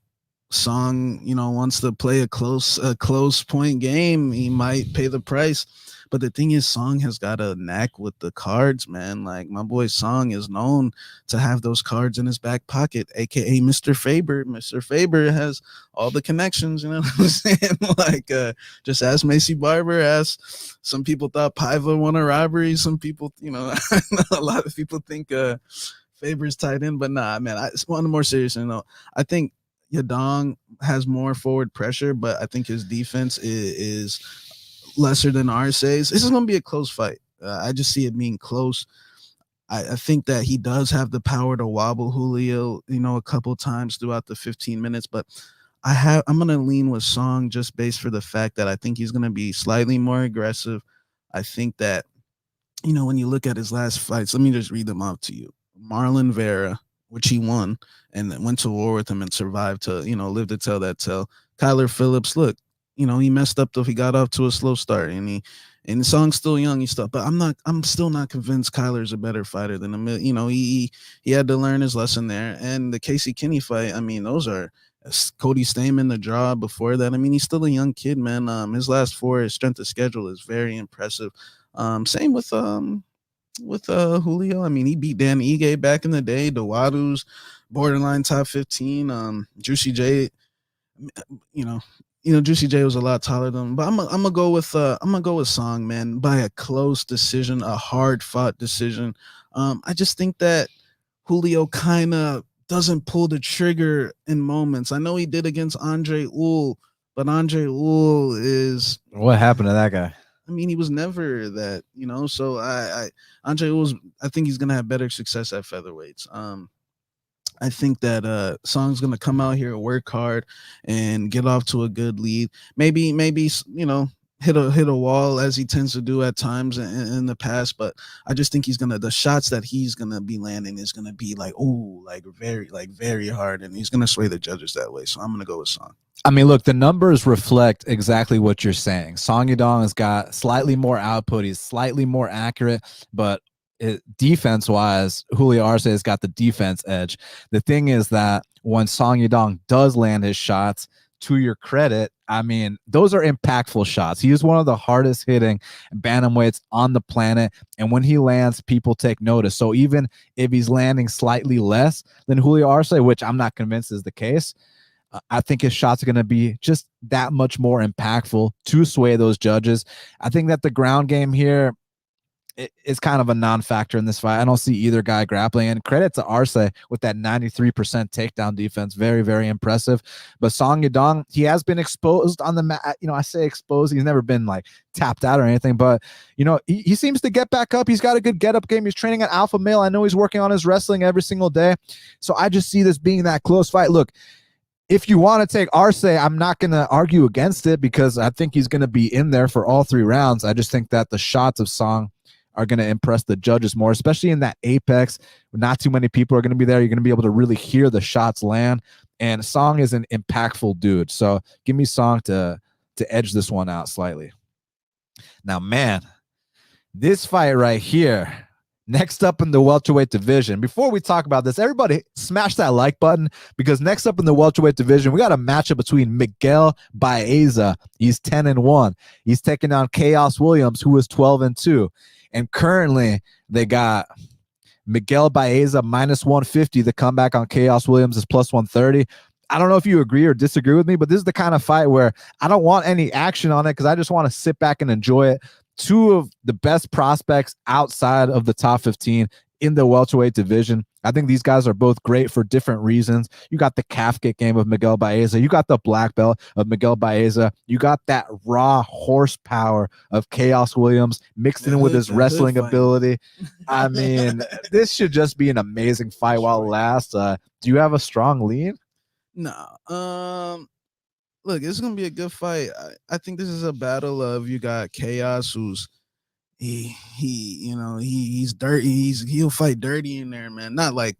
Speaker 2: wants to play a close point game, he might pay the price. But the thing is, Song has got a knack with the cards, man. Like, my boy Song is known to have those cards in his back pocket, aka Mr. Faber. Mr. Faber has all the connections, you know what I'm saying? Like, just ask Macy Barber, ask some people thought Paiva won a robbery. Some people, a lot of people think Faber's tight end, but nah, man. On a more serious note, I think Yadong has more forward pressure, but I think his defense is lesser than Arce's. This is going to be a close fight. I just see it being close. I think that he does have the power to wobble Julio, a couple times throughout the 15 minutes, but I'm gonna lean with Song just based for the fact that I think he's gonna be slightly more aggressive. I think that when you look at his last fights, let me just read them off to you. Marlon Vera, which he won, and then went to war with him and survived to live to tell that tale. Kyler Phillips, look, he messed up though. He got off to a slow start, and the Song's still young and stuff, but I'm still not convinced Kyler's a better fighter than him. He had to learn his lesson there. And the Casey Kinney fight, I mean, those are Cody Stamen, the draw before that. I mean, he's still a young kid, man. His last four, his strength of schedule is very impressive. Same with Julio. I mean, he beat Dan Ige back in the day. Dawadu's borderline top 15. Juicy J, Juicy J was a lot taller than him, but I'm gonna go with Song, man, by a close decision, a hard fought decision. I just think that Julio kind of doesn't pull the trigger in moments. I know he did against Andre Uhl, but Andre Uhl is
Speaker 1: what happened to that guy?
Speaker 2: I mean, he was never that, So Andre Uhl's, I think he's gonna have better success at featherweights. I think that Song's gonna come out here, work hard, and get off to a good lead. Maybe hit a wall as he tends to do at times in the past. But I just think the shots that he's gonna be landing is gonna be very hard, and he's gonna sway the judges that way. So I'm gonna go with Song.
Speaker 1: I mean, look, the numbers reflect exactly what you're saying. Song Yadong has got slightly more output. He's slightly more accurate, but defense-wise, Julio Arce has got the defense edge. The thing is that when Song Yadong does land his shots, to your credit, I mean, those are impactful shots. He is one of the hardest hitting bantamweights on the planet, and when he lands, people take notice. So even if he's landing slightly less than Julio Arce, which I'm not convinced is the case, I think his shots are going to be just that much more impactful to sway those judges. I think that the ground game here is kind of a non-factor in this fight. I don't see either guy grappling, and credit to Arce with that 93% takedown defense. Very, very impressive. But Song Yadong, he has been exposed on the mat. I say exposed. He's never been like tapped out or anything, but he seems to get back up. He's got a good get-up game. He's training at Alpha Male. I know he's working on his wrestling every single day. So I just see this being that close fight. Look, if you want to take Arce, I'm not going to argue against it because I think he's going to be in there for all three rounds. I just think that the shots of Song are going to impress the judges more, especially in that apex. Not too many people are going to be there. You're going to be able to really hear the shots land. And Song is an impactful dude. So give me Song to edge this one out slightly. Now, man, this fight right here, next up in the welterweight division. Before we talk about this, everybody smash that like button because next up in the welterweight division, we got a matchup between Miguel Baeza. He's 10-1. He's taking on Chaos Williams, who is 12-2. And currently, they got Miguel Baeza -150. The comeback on Chaos Williams is +130. I don't know if you agree or disagree with me, but this is the kind of fight where I don't want any action on it because I just want to sit back and enjoy it. Two of the best prospects outside of the top 15 in the welterweight division. I think these guys are both great for different reasons. You got the calf kick game of Miguel Baeza. You got the black belt of Miguel Baeza. You got that raw horsepower of Chaos Williams mixed in with his wrestling ability. I mean, this should just be an amazing fight while it lasts. Do you have a strong lean?
Speaker 2: No. Look, it's gonna be a good fight. I think this is a battle of you got Chaos, who's he's dirty. He'll fight dirty in there, man. Not like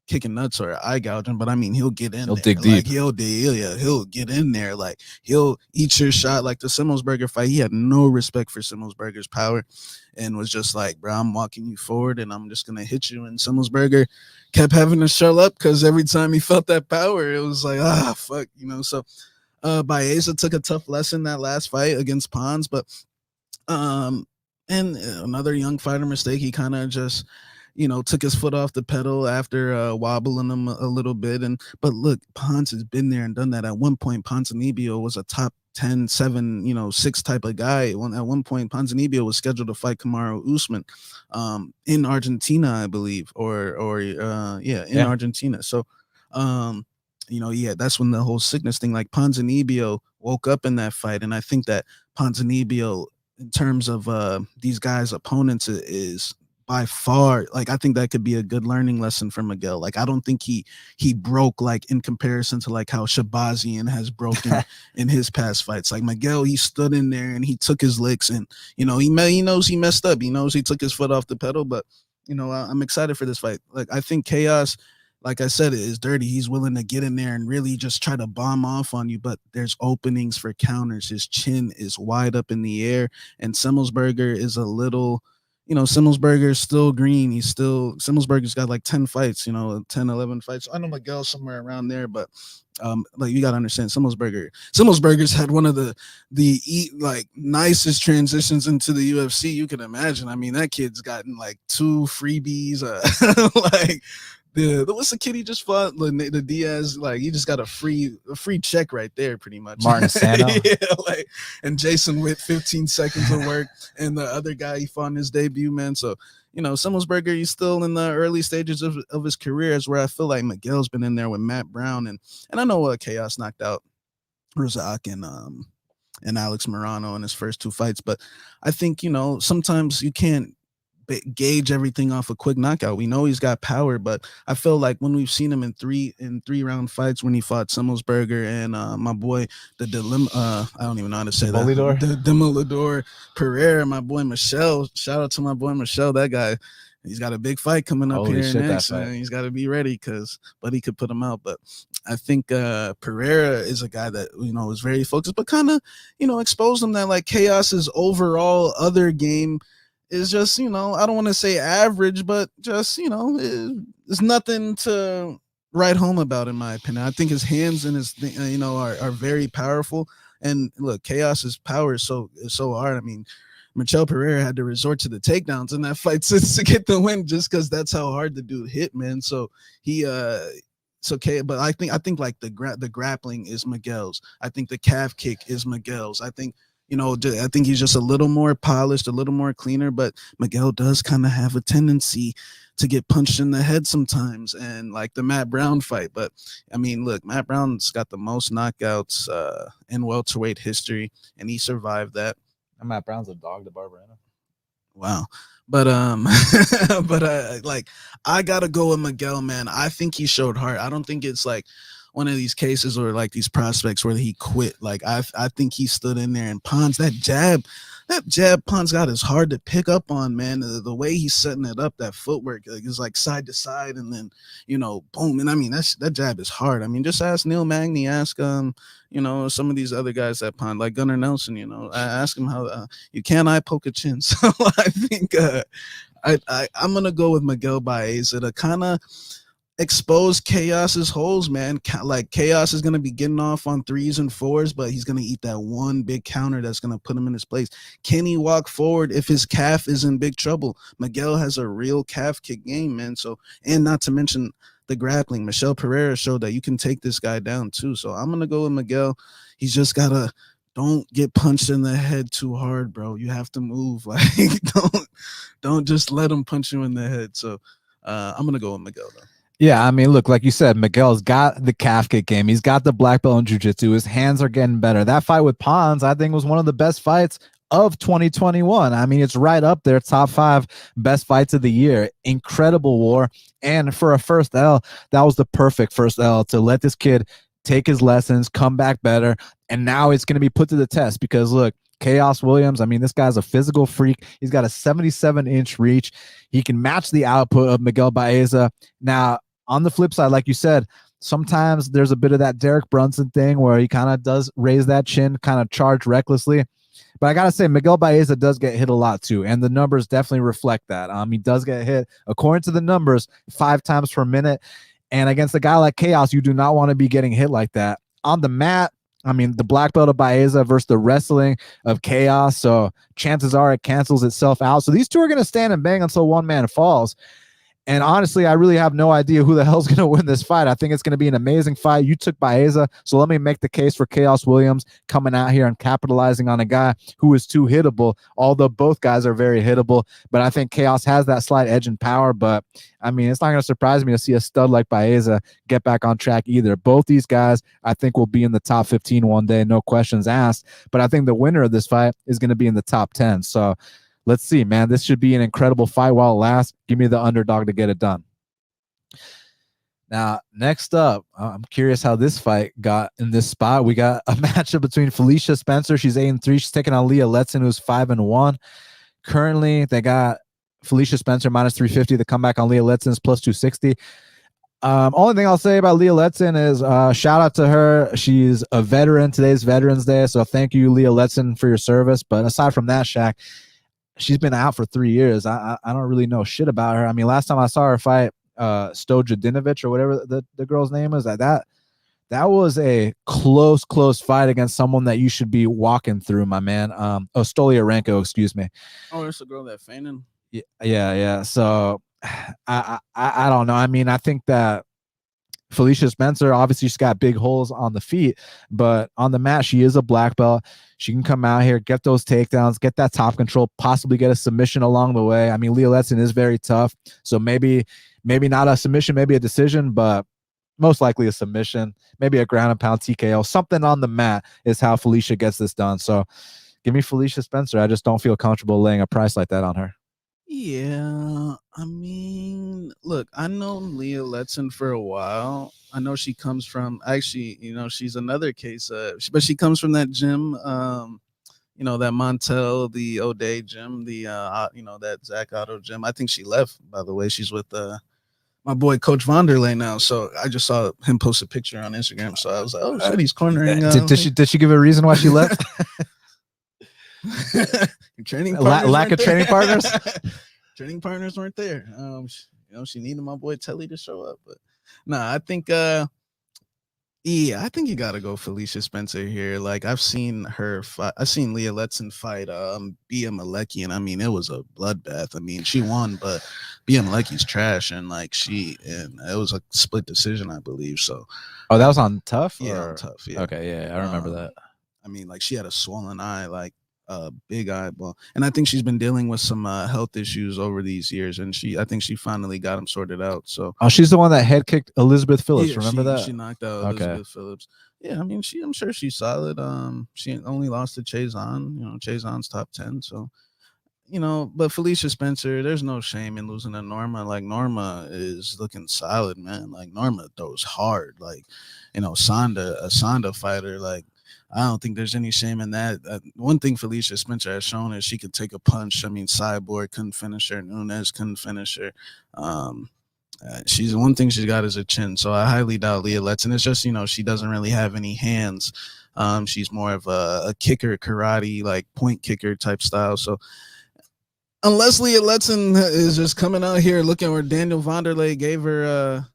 Speaker 2: kicking nuts or eye gouging, but I mean he'll get in.
Speaker 1: He'll
Speaker 2: there.
Speaker 1: dig deep.
Speaker 2: He'll get in there. Like he'll eat your shot. Like the Simmelsberger fight, he had no respect for Simmelsberger's power, and was just like, bro, I'm walking you forward, and I'm just gonna hit you. And Simmelsberger kept having to shell up because every time he felt that power, it was like, fuck, So Baeza took a tough lesson that last fight against Pons, but and another young fighter mistake. He kind of just, took his foot off the pedal after wobbling him a little bit. But look, Pons has been there and done that. At one point, Ponzinibbio was a top 10-7, 6 type of guy. At one point, Ponzinibbio was scheduled to fight Kamaru Usman in Argentina, I believe, in Argentina. So, that's when the whole sickness thing, like Ponzinibbio woke up in that fight. And I think that Ponzinibbio, in terms of these guys' opponents, is by far, like, I think that could be a good learning lesson for Miguel. Like, I don't think he broke, like, in comparison to like how Shabazian has broken in his past fights. Like, Miguel, he stood in there and he took his licks, and he knows he messed up. He knows he took his foot off the pedal, but I'm excited for this fight. Like, I think Chaos, like I said, it is dirty. He's willing to get in there and really just try to bomb off on you, but there's openings for counters. His chin is wide up in the air, and Semmelsberger is a little, Semmelsberger is still green. Semmelsberger's got like 10 fights, 10, 11 fights. I know Miguel's somewhere around there, but like, you got to understand, Semmelsberger's had one of the nicest transitions into the UFC you can imagine. I mean, that kid's gotten like 2 freebies, like, what's the kid he just fought? The Diaz, like, he just got a free check right there, pretty much.
Speaker 1: Martin Sano.
Speaker 2: Yeah, and Jason Witt, 15 seconds of work, and the other guy he fought in his debut, man. So, Semmelsberger, he's still in the early stages of his career, is where I feel like Miguel's been in there with Matt Brown, and I know Chaos knocked out Razak and Alex Morano in his first 2 fights, but I think sometimes you can't gauge everything off a quick knockout. We know he's got power, but I feel like when we've seen him in 3-round fights, when he fought Semmelsberger and my boy I don't even know how to say that, the Demolador Pereira, my boy Michelle, shout out to my boy Michelle, that guy, he's got a big fight coming up here next, and he's got to be ready, but he could put him out. But I think Pereira is a guy that is very focused, but kind of exposed him that, like, Chaos's overall other game is just, I don't want to say average, but just, it's nothing to write home about, in my opinion. I think his hands and his, are very powerful. And look, Chaos's power is so hard. I mean, Michel Pereira had to resort to the takedowns in that fight to get the win, just because that's how hard the dude hit, man. So it's okay, but I think like the grappling is Miguel's. I think the calf kick is Miguel's. I think he's just a little more polished, a little more cleaner, but Miguel does kind of have a tendency to get punched in the head sometimes, and like the Matt Brown fight. But I mean, look, Matt Brown's got the most knockouts in welterweight history, and he survived that.
Speaker 1: And Matt Brown's a dog to Barbarena.
Speaker 2: Wow. But like, I gotta go with Miguel, man. I think he showed heart. I don't think it's like one of these cases or like these prospects where he quit. Like, I think he stood in there, and Pons, that jab Pons got is hard to pick up on, man. The way he's setting it up, that footwork, is like side to side, and then boom. And I mean, that jab is hard. I mean, just ask Neil Magny, ask some of these other guys that Pond, like Gunnar Nelson. I ask him how you can't eye poke a chin. So I think I'm gonna go with Miguel Baeza to kind of expose Chaos's holes, man. Like, Chaos is gonna be getting off on 3s and 4s, but he's gonna eat that one big counter that's gonna put him in his place. Can he walk forward if his calf is in big trouble? Miguel has a real calf kick game, man. So, and not to mention the grappling. Michel Pereira showed that you can take this guy down too. So I'm gonna go with Miguel. He's just gotta don't get punched in the head too hard, bro. You have to move. Like, don't just let him punch you in the head. So I'm gonna go with Miguel though.
Speaker 1: Yeah, I mean, look, like you said, Miguel's got the calf kick game. He's got the black belt in jiu-jitsu. His hands are getting better. That fight with Pons, I think, was one of the best fights of 2021. I mean, it's right up there, top 5 best fights of the year. Incredible war. And for a first L, that was the perfect first L to let this kid take his lessons, come back better. And now it's going to be put to the test because, look, Chaos Williams, I mean, this guy's a physical freak. He's got a 77-inch reach. He can match the output of Miguel Baeza. Now, on the flip side, like you said, sometimes there's a bit of that Derek Brunson thing where he kind of does raise that chin, kind of charge recklessly. But I got to say, Miguel Baeza does get hit a lot too, and the numbers definitely reflect that. He does get hit, according to the numbers, 5 times per minute. And against a guy like Chaos, you do not want to be getting hit like that. On the mat, I mean, the black belt of Baeza versus the wrestling of Chaos, so chances are it cancels itself out. So these two are going to stand and bang until one man falls. And honestly, I really have no idea who the hell's going to win this fight. I think it's going to be an amazing fight. You took Baeza, so let me make the case for Chaos Williams coming out here and capitalizing on a guy who is too hittable, although both guys are very hittable. But I think Chaos has that slight edge in power. But, I mean, it's not going to surprise me to see a stud like Baeza get back on track either. Both these guys, I think, will be in the top 15 one day, no questions asked. But I think the winner of this fight is going to be in the top 10. So, let's see, man. This should be an incredible fight while it lasts. Give me the underdog to get it done. Now, next up, I'm curious how this fight got in this spot. We got a matchup between Felicia Spencer. She's 8-3. She's taking on Leah Letson, who's 5-1. Currently, they got Felicia Spencer minus 350. The comeback on Leah Letson is plus 260. Only thing I'll say about Leah Letson is shout out to her. She's a veteran. Today's Veterans Day, so thank you, Leah Letson, for your service. But aside from that, Shaq, she's been out for 3 years. I don't really know shit about her. I mean, last time I saw her fight Stojadinovic or whatever the girl's name is, that was a close fight against someone that you should be walking through, my man. Stoliarenko, excuse me.
Speaker 2: Oh, there's a girl that fainted.
Speaker 1: Yeah. So I don't know. I mean, I think that Felicia Spencer, obviously she's got big holes on the feet, but on the mat, she is a black belt. She can come out here, get those takedowns, get that top control, possibly get a submission along the way. I mean, Leah Letson is very tough, so maybe not a submission, maybe a decision, but most likely a submission, maybe a ground and pound TKO. Something on the mat is how Felicia gets this done. So give me Felicia Spencer. I just don't feel comfortable laying a price like that on her.
Speaker 2: Yeah, I mean, look, I know Leah Letson for a while. I know she comes from, actually, she's another case, but she comes from that gym, that Montel, the O'Day gym, that Zach Otto gym. I think she left, by the way. She's with my boy Coach Vonderlay now. So I just saw him post a picture on Instagram. So I was like, oh shit, he's cornering.
Speaker 1: Did she give a reason why she left? Lack of training partners.
Speaker 2: Training partners weren't there. She needed my boy Telly to show up, but I think I think you gotta go Felicia Spencer here. Like, I've seen her fight. I've seen Leah Letson fight Bia Malecki, and I mean, it was a bloodbath. I mean, she won, but Bia Malecki's trash, and it was a split decision, I believe. So
Speaker 1: that was on Tough?
Speaker 2: Yeah, on Tough. Yeah.
Speaker 1: Okay, yeah, I remember that.
Speaker 2: I mean, she had a swollen eye, big eyeball, and I think she's been dealing with some health issues over these years, and I think she finally got them sorted out. So
Speaker 1: she's the one that head kicked Elizabeth Phillips. Remember that?
Speaker 2: She knocked out Elizabeth Phillips. Yeah, I mean, I'm sure she's solid. She only lost to Chazon. Chazon's top 10. So, but Felicia Spencer, there's no shame in losing to Norma. Like, Norma is looking solid, man. Like, Norma throws hard. Like, a Sonda fighter. Like, I don't think there's any shame in that. One thing Felicia Spencer has shown is she could take a punch. I mean, Cyborg couldn't finish her. Nunes couldn't finish her. She's one thing she's got is a chin. So I highly doubt Leah Letson. It's just, she doesn't really have any hands. She's more of a kicker, karate, like point kicker type style. So unless Leah Letson is just coming out here looking where Daniel Vonderlei gave her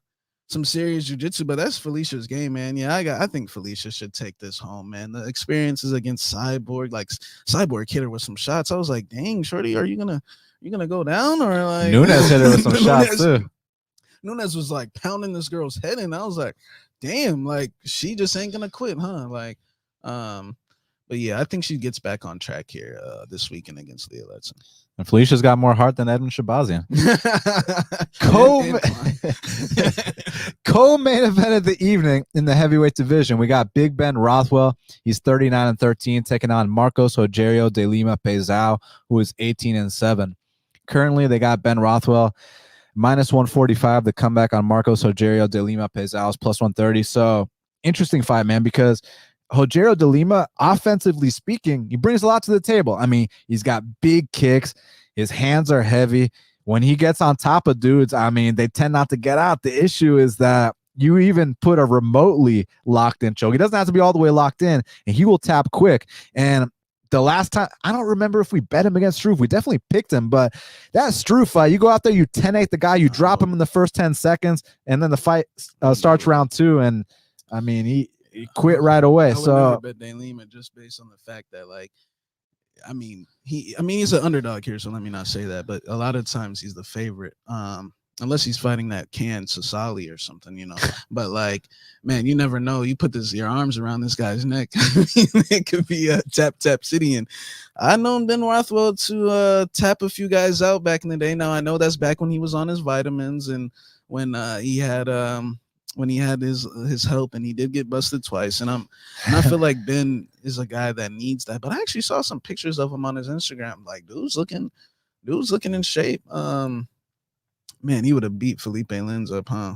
Speaker 2: some serious jiu-jitsu, but that's Felicia's game, man. Yeah, I think Felicia should take this home, man. The experiences against Cyborg, like Cyborg hit her with some shots. I was like, dang, shorty, are you gonna go down? Or like
Speaker 1: Nunes hit her with some shots too.
Speaker 2: Nunes was like pounding this girl's head, and I was like, damn, like she just ain't gonna quit, huh? Like, but yeah, I think she gets back on track here this weekend against Leah Letson.
Speaker 1: And Felicia's got more heart than Edmund Shabazian. Co-main event of the evening in the heavyweight division. We got Big Ben Rothwell. He's 39-13, taking on Marcos Rogerio de Lima Pezao, who is 18-7. Currently, they got Ben Rothwell minus 145. The comeback on Marcos Rogerio de Lima Pezao is plus 130. So interesting fight, man, because Rogerio de Lima, offensively speaking, he brings a lot to the table. I mean, he's got big kicks. His hands are heavy. When he gets on top of dudes, I mean, they tend not to get out. The issue is that you even put a remotely locked in choke. He doesn't have to be all the way locked in, and he will tap quick. And the last time, I don't remember if we bet him against Struve. We definitely picked him, but that Struve fight, you go out there, you 10-8 the guy, you drop him in the first 10 seconds, and then the fight starts round 2, and I mean, he quit right away.
Speaker 2: I would never bet De Lima just based on the fact that, like, I mean, he's an underdog here, so let me not say that, but a lot of times he's the favorite. unless he's fighting that canned Sasali or something, you know. But like, man, you never know. You put your arms around this guy's neck, it could be a tap city. And I known Ben Rothwell to tap a few guys out back in the day. Now I know that's back when he was on his vitamins and when he had his help, and he did get busted twice. And I feel like Ben is a guy that needs that. But I actually saw some pictures of him on his Instagram. Like, dude's looking in shape. Man, he would have beat Felipe Lins up, huh?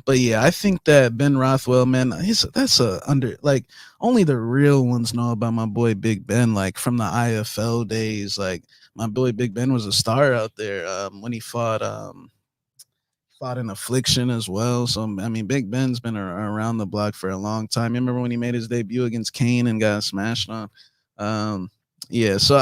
Speaker 2: But yeah, I think that Ben Rothwell, man, that's a under, like, only the real ones know about my boy Big Ben, like from the IFL days. Like, my boy Big Ben was a star out there when he fought in Affliction as well. So I mean, Big Ben's been around the block for a long time. You remember when he made his debut against Kane and got smashed on? Yeah, so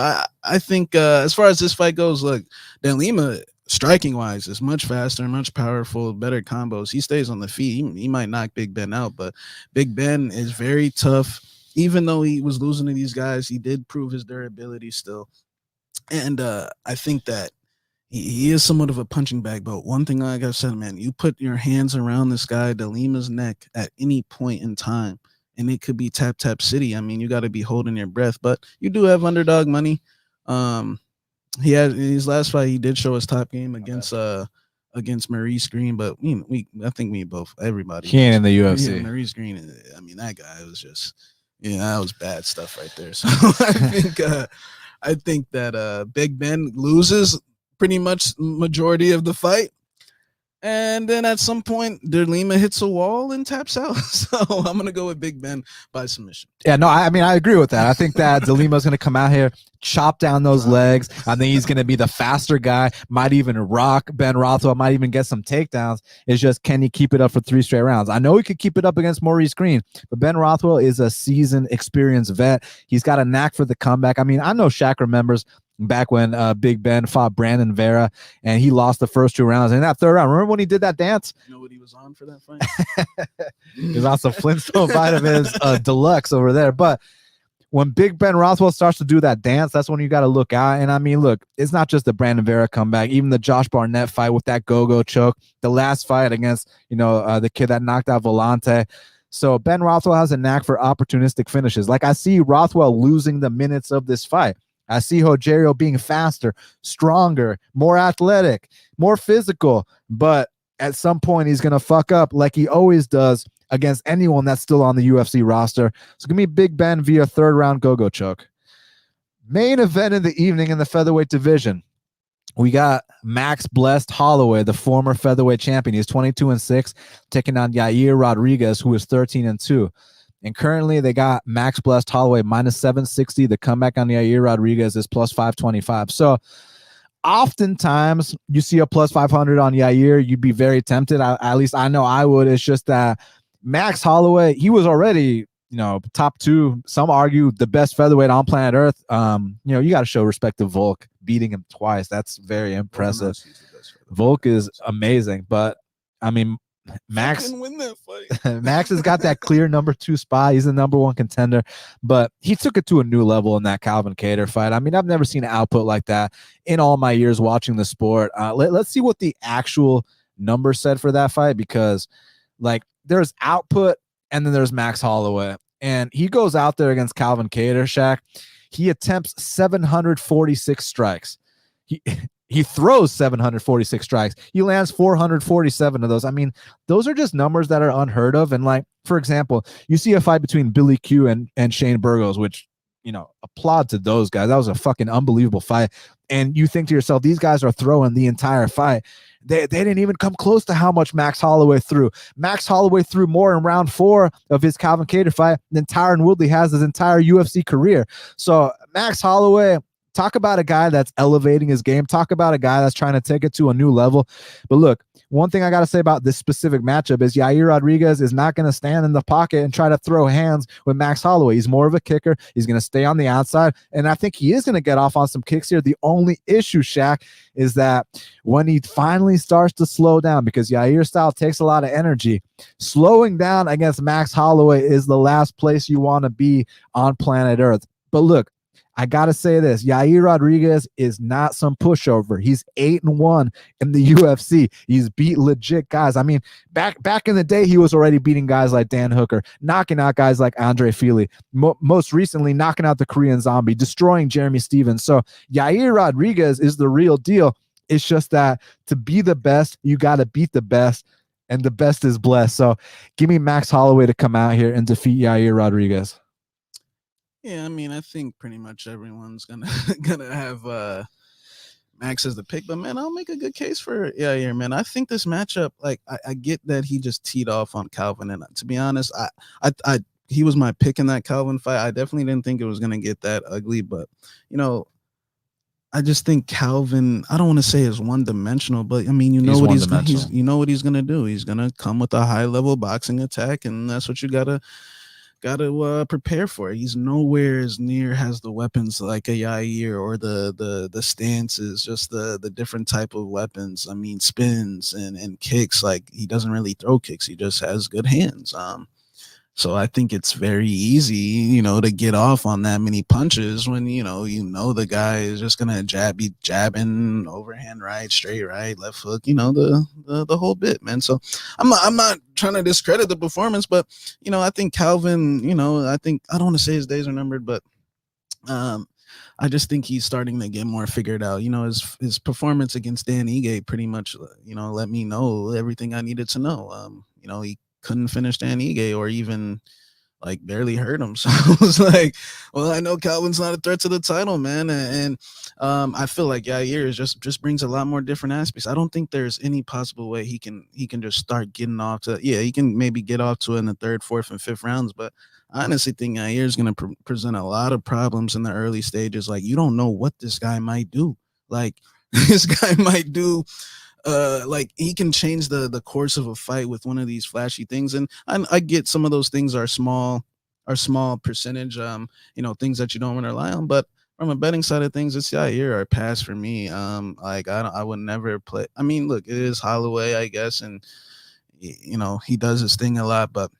Speaker 2: I think as far as this fight goes, look, Dan Lima, striking wise, is much faster, much powerful, better combos. He stays on the feet. He might knock Big Ben out, but Big Ben is very tough. Even though he was losing to these guys, he did prove his durability still. And I think that he is somewhat of a punching bag. But one thing, like I said, man, you put your hands around this guy, De Lima's neck, at any point in time, and it could be tap city. I mean, you got to be holding your breath. But you do have underdog money. He had in his last fight, he did show his top game against Maurice Green, but I think everybody.
Speaker 1: He ain't in the UFC.
Speaker 2: Yeah, Maurice Green. I mean, that guy was just, that was bad stuff right there. So I think that Big Ben loses pretty much majority of the fight. And then at some point, De Lima hits a wall and taps out. So I'm going to go with Big Ben by submission.
Speaker 1: Yeah, no, I mean, I agree with that. I think that De Lima's going to come out here, chop down those legs. I think he's going to be the faster guy, might even rock Ben Rothwell, might even get some takedowns. It's just, can he keep it up for 3 straight rounds? I know he could keep it up against Maurice Green, but Ben Rothwell is a seasoned, experienced vet. He's got a knack for the comeback. I mean, I know Shaq remembers back when Big Ben fought Brandon Vera and he lost the first 2 rounds. In that 3rd round, remember when he did that dance?
Speaker 2: You know what he was on for that fight?
Speaker 1: He was on some Flintstone Vitamins Deluxe over there. But when Big Ben Rothwell starts to do that dance, that's when you got to look out. And I mean, look, it's not just the Brandon Vera comeback, even the Josh Barnett fight with that go-go choke, the last fight against, the kid that knocked out Volante. So Ben Rothwell has a knack for opportunistic finishes. Like, I see Rothwell losing the minutes of this fight. I see Rogerio being faster, stronger, more athletic, more physical, but at some point he's going to fuck up like he always does against anyone that's still on the UFC roster. So give me Big Ben via 3rd round go-go choke. Main event of the evening in the featherweight division. We got Max Blessed Holloway, the former featherweight champion. He's 22-6, taking on Yair Rodriguez, who is 13-2. And currently they got Max Blessed Holloway minus 760. The comeback on Yair Rodriguez is plus 525. So oftentimes you see a plus 500 on Yair, you'd be very tempted. At least I know I would. It's just that Max Holloway, he was already, top 2. Some argue the best featherweight on planet Earth. You got to show respect to Volk, beating him twice. That's very impressive. Volk is amazing, but I mean, Max
Speaker 2: can win that fight.
Speaker 1: Max has got that clear number 2 spot. He's the number 1 contender, but he took it to a new level in that Calvin Kattar fight. I mean, I've never seen output like that in all my years watching the sport. Let's see what the actual number said for that fight, because like there's output and then there's Max Holloway, and he goes out there against Calvin Kattar, Shaq. He attempts 746 strikes. He throws 746 strikes. He lands 447 of those. I mean, those are just numbers that are unheard of. And like, for example, you see a fight between Billy Q and Shane Burgos, which, applaud to those guys. That was a fucking unbelievable fight. And you think to yourself, these guys are throwing the entire fight. They didn't even come close to how much Max Holloway threw. Max Holloway threw more in round 4 of his Calvin Kattar fight than Tyron Woodley has his entire UFC career. So Max Holloway, talk about a guy that's elevating his game. Talk about a guy that's trying to take it to a new level. But look, one thing I got to say about this specific matchup is Yair Rodriguez is not going to stand in the pocket and try to throw hands with Max Holloway. He's more of a kicker. He's going to stay on the outside, and I think he is going to get off on some kicks here. The only issue, Shaq, is that when he finally starts to slow down, because Yair's style takes a lot of energy, slowing down against Max Holloway is the last place you want to be on planet Earth. But look, I gotta say this: Yair Rodriguez is not some pushover. He's 8-1 in the UFC. He's beat legit guys. I mean, back in the day, he was already beating guys like Dan Hooker, knocking out guys like Andre Fili. Most recently, knocking out the Korean Zombie, destroying Jeremy Stevens. So Yair Rodriguez is the real deal. It's just that to be the best, you got to beat the best, and the best is blessed. So give me Max Holloway to come out here and defeat Yair Rodriguez.
Speaker 2: Yeah, I mean, I think pretty much everyone's gonna gonna have Max as the pick, but man, I'll make a good case for Yair, man. I think this matchup, like, I get that he just teed off on Calvin, and to be honest, I he was my pick in that Calvin fight. I definitely didn't think it was gonna get that ugly, but you know, I just think Calvin, I don't want to say is one dimensional, but I mean, you know what you know what he's gonna do. He's gonna come with a high level boxing attack, and that's what you gotta prepare for. He's nowhere as near has the weapons like a Yair, or the stances, just the different type of weapons. I mean, spins and kicks. Like, he doesn't really throw kicks. He just has good hands. So I think it's very easy, you know, to get off on that many punches when you know the guy is just gonna be jabbing, overhand right, straight right, left hook, you know, the whole bit, man. So I'm not trying to discredit the performance, but you know, I think Calvin, you know, I don't want to say his days are numbered, but I just think he's starting to get more figured out. You know, his performance against Dan Ige pretty much, you know, let me know everything I needed to know. You know, he couldn't finish Dan Ige, or even like barely hurt him. So I was like, well, I know Calvin's not a threat to the title, man. And I feel like Yair just brings a lot more different aspects. I don't think there's any possible way he can just start getting off to, he can maybe get off to it in the third, fourth, and fifth rounds, but I honestly think Yair is going to present a lot of problems in the early stages. Like, you don't know what this guy might do. Like, this guy might do like, he can change the course of a fight with one of these flashy things, and I get some of those things are small percentage, you know, things that you don't want to rely on, but from a betting side of things, it's Yair or pass for me. Like, I would never play. I mean, look, it is Holloway, I guess, and you know, he does his thing a lot, but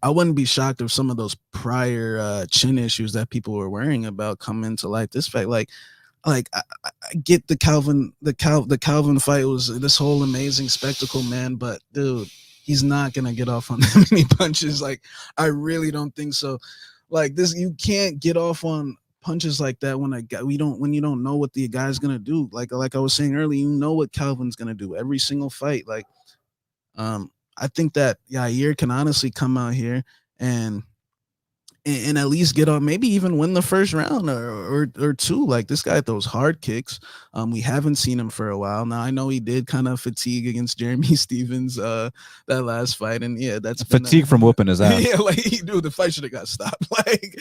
Speaker 2: I wouldn't be shocked if some of those prior chin issues that people were worrying about come into light. This fact, like I get the Calvin fight was this whole amazing spectacle, man, but dude, he's not gonna get off on that many punches. Like, I really don't think so. Like, this, you can't get off on punches like that when you don't know what the guy's gonna do. Like I was saying earlier, you know what Calvin's gonna do every single fight. Like, I think that Yair can honestly come out here and at least get on, maybe even win the first round or two. Like, this guy throws hard kicks. We haven't seen him for a while now. I know he did kind of fatigue against Jeremy Stevens that last fight, and yeah, that's
Speaker 1: fatigue from whooping his ass.
Speaker 2: Yeah, like, dude, the fight should have got stopped. Like,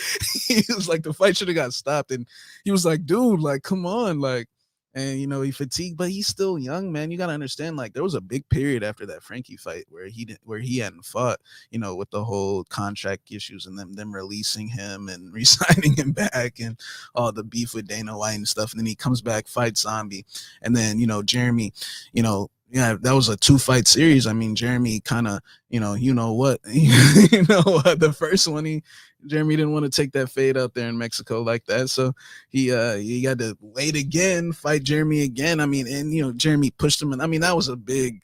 Speaker 2: he was like, the fight should have got stopped, and he was like, dude, like, come on, like. And you know, he fatigued, but he's still young, man. You gotta understand, like, there was a big period after that Frankie fight where he hadn't fought, you know, with the whole contract issues and them releasing him and re-signing him back, and all the beef with Dana White and stuff. And then he comes back, fights Zombie, and then, you know, Jeremy, you know, yeah, that was a 2-fight series. I mean, Jeremy kind of, you know what, the first one, Jeremy didn't want to take that fade out there in Mexico like that, so he had to wait again, fight Jeremy again. I mean, and you know, Jeremy pushed him, and I mean, that was a big,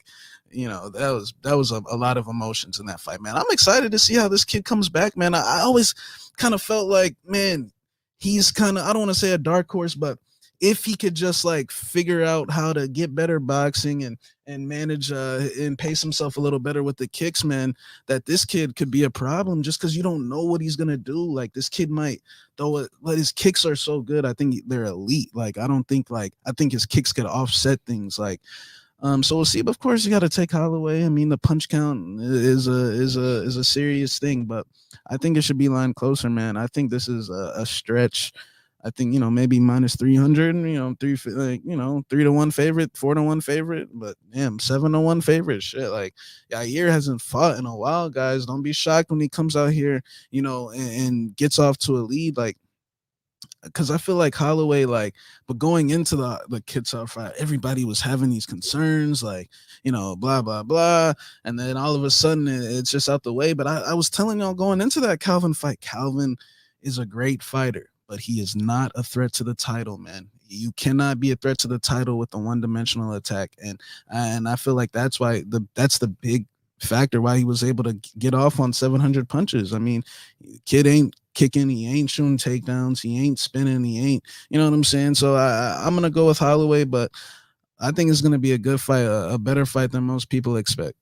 Speaker 2: you know, that was a lot of emotions in that fight, man. I'm excited to see how this kid comes back, man. I always kind of felt like, man, he's kind of, I don't want to say a dark horse, but if he could just like figure out how to get better boxing and manage and pace himself a little better with the kicks, man, that this kid could be a problem, just because you don't know what he's gonna do. Like, this kid might throw it, but his kicks are so good. I think they're elite. Like, I think his kicks could offset things. Like, so we'll see. But of course, you got to take Holloway. I mean, the punch count is a serious thing, but I think it should be lined closer, man. I think this is a stretch. I think, you know, maybe minus 300, you know, 3-1 favorite, 4-1 favorite, but damn, 7-1 favorite. Shit, like, Yair hasn't fought in a while, guys. Don't be shocked when he comes out here, you know, and gets off to a lead, like, because I feel like Holloway, like, but going into the Kitsar fight, everybody was having these concerns, like, you know, blah blah blah, and then all of a sudden it's just out the way. But I was telling y'all going into that Calvin fight, Calvin is a great fighter. but he is not a threat to the title, man. You cannot be a threat to the title with a one-dimensional attack, and I feel like that's the big factor why he was able to get off on 700 punches. I mean, kid ain't kicking, he ain't shooting takedowns, he ain't spinning, he ain't, you know what I'm saying? So I'm gonna go with Holloway, but I think it's gonna be a good fight, a better fight than most people expect.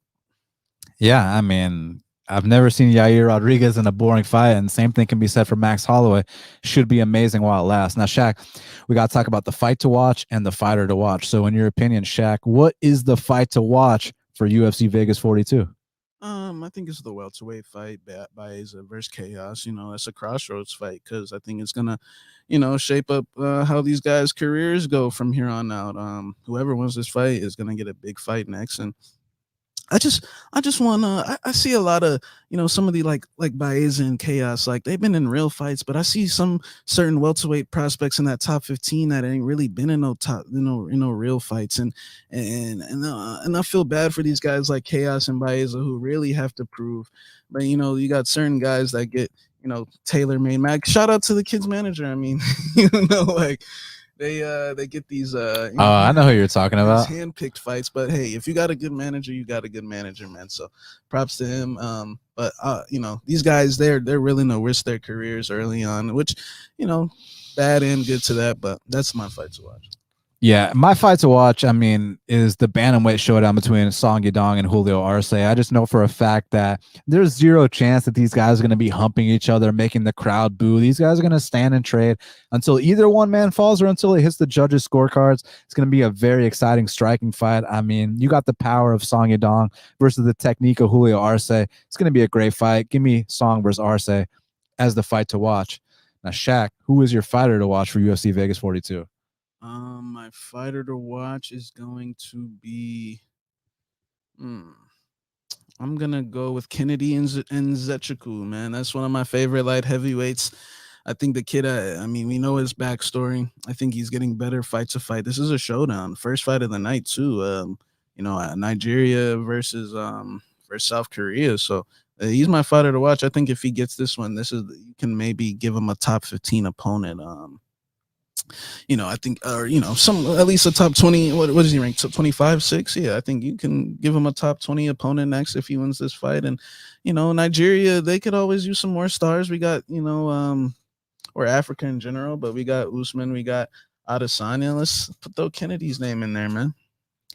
Speaker 1: Yeah, I mean, I've never seen Yair Rodriguez in a boring fight, and same thing can be said for Max Holloway. Should be amazing while it lasts. Now, Shaq, we got to talk about the fight to watch and the fighter to watch. So, in your opinion, Shaq, what is the fight to watch for UFC Vegas 42?
Speaker 2: I think it's the welterweight fight, Baeza versus Chaos. You know, that's a crossroads fight because I think it's gonna, shape up how these guys' careers go from here on out. Whoever wins this fight is gonna get a big fight next, and I just wanna. I see a lot of some of the like Baeza and Chaos, like they've been in real fights, but I see some certain welterweight prospects in that top 15 that ain't really been in no top real fights, and I feel bad for these guys like Chaos and Baeza who really have to prove. But you got certain guys that get tailor-made. Mag, shout out to the kid's manager. I mean, like. They get these
Speaker 1: I know who you're talking about.
Speaker 2: Hand-picked fights, but hey, if you got a good manager, you got a good manager, man. So props to him. But these guys, they're willing to risk their careers early on, which bad and good to that. But that's my fight to watch.
Speaker 1: Yeah, my fight to watch, I mean, is the Bantamweight showdown between Song Yadong and Julio Arce. I just know for a fact that there's zero chance that these guys are going to be humping each other, making the crowd boo. These guys are going to stand and trade until either one man falls or until it hits the judges' scorecards. It's going to be a very exciting striking fight. I mean, you got the power of Song Yadong versus the technique of Julio Arce. It's going to be a great fight. Give me Song versus Arce as the fight to watch. Now, Shaq, who is your fighter to watch for UFC Vegas 42?
Speaker 2: My fighter to watch is going to be. I'm gonna go with Kennedy and Nzechukwu, man. That's one of my favorite light heavyweights. I think the kid. I mean, we know his backstory. I think he's getting better fight to fight. This is a showdown, first fight of the night too. Nigeria versus South Korea. So he's my fighter to watch. I think if he gets this one, you can maybe give him a top 15 opponent. I think, or some at least a top 20. What is he ranked? 25, 6? Yeah, I think you can give him a top 20 opponent next if he wins this fight. And Nigeria, they could always use some more stars. We got or Africa in general, but we got Usman, we got Adesanya. Let's throw Kennedy's name in there, man.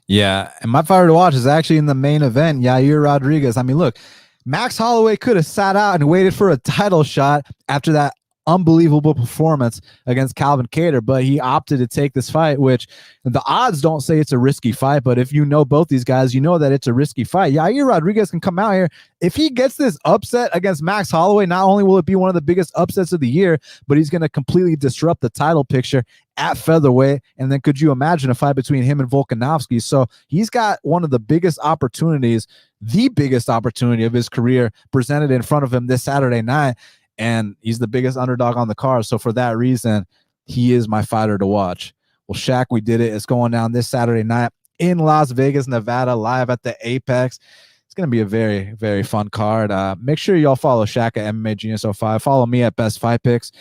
Speaker 1: Yeah, and my fighter to watch is actually in the main event, Yair Rodriguez. I mean, look, Max Holloway could have sat out and waited for a title shot after that unbelievable performance against Calvin Kattar, but he opted to take this fight, which the odds don't say it's a risky fight, but if you know both these guys, you know that it's a risky fight. Yair Rodriguez can come out here. If he gets this upset against Max Holloway, not only will it be one of the biggest upsets of the year, but he's going to completely disrupt the title picture at featherweight. And then could you imagine a fight between him and Volkanovski? So he's got one of the biggest opportunities, the biggest opportunity of his career presented in front of him this Saturday night. And he's the biggest underdog on the card. So for that reason, he is my fighter to watch. Well, Shaq, we did it. It's going down this Saturday night in Las Vegas, Nevada, live at the Apex. It's going to be a very, very fun card. Make sure y'all follow Shaq at MMA Genius 05. Follow me at BestFightPicks.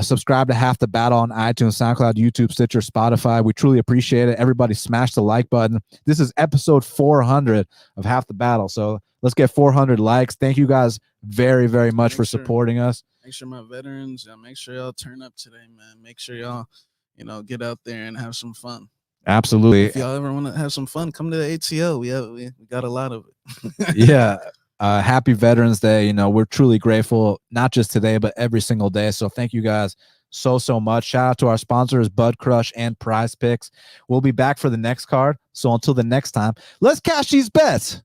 Speaker 1: Subscribe to Half the Battle on iTunes, SoundCloud, YouTube, Stitcher, Spotify. We truly appreciate it. Everybody smash the like button. This is episode 400 of Half the Battle. So let's get 400 likes. Thank you guys very, very much for supporting us.
Speaker 2: Make sure my veterans, make sure y'all turn up today, man. Make sure y'all, get out there and have some fun.
Speaker 1: Absolutely.
Speaker 2: If y'all ever want to have some fun, come to the ATL. We got a lot of it.
Speaker 1: Yeah. Happy Veterans Day. We're truly grateful, not just today, but every single day. So thank you guys so much. Shout out to our sponsors, Bud Crush and Prize Picks. We'll be back for the next card. So until the next time, let's cash these bets.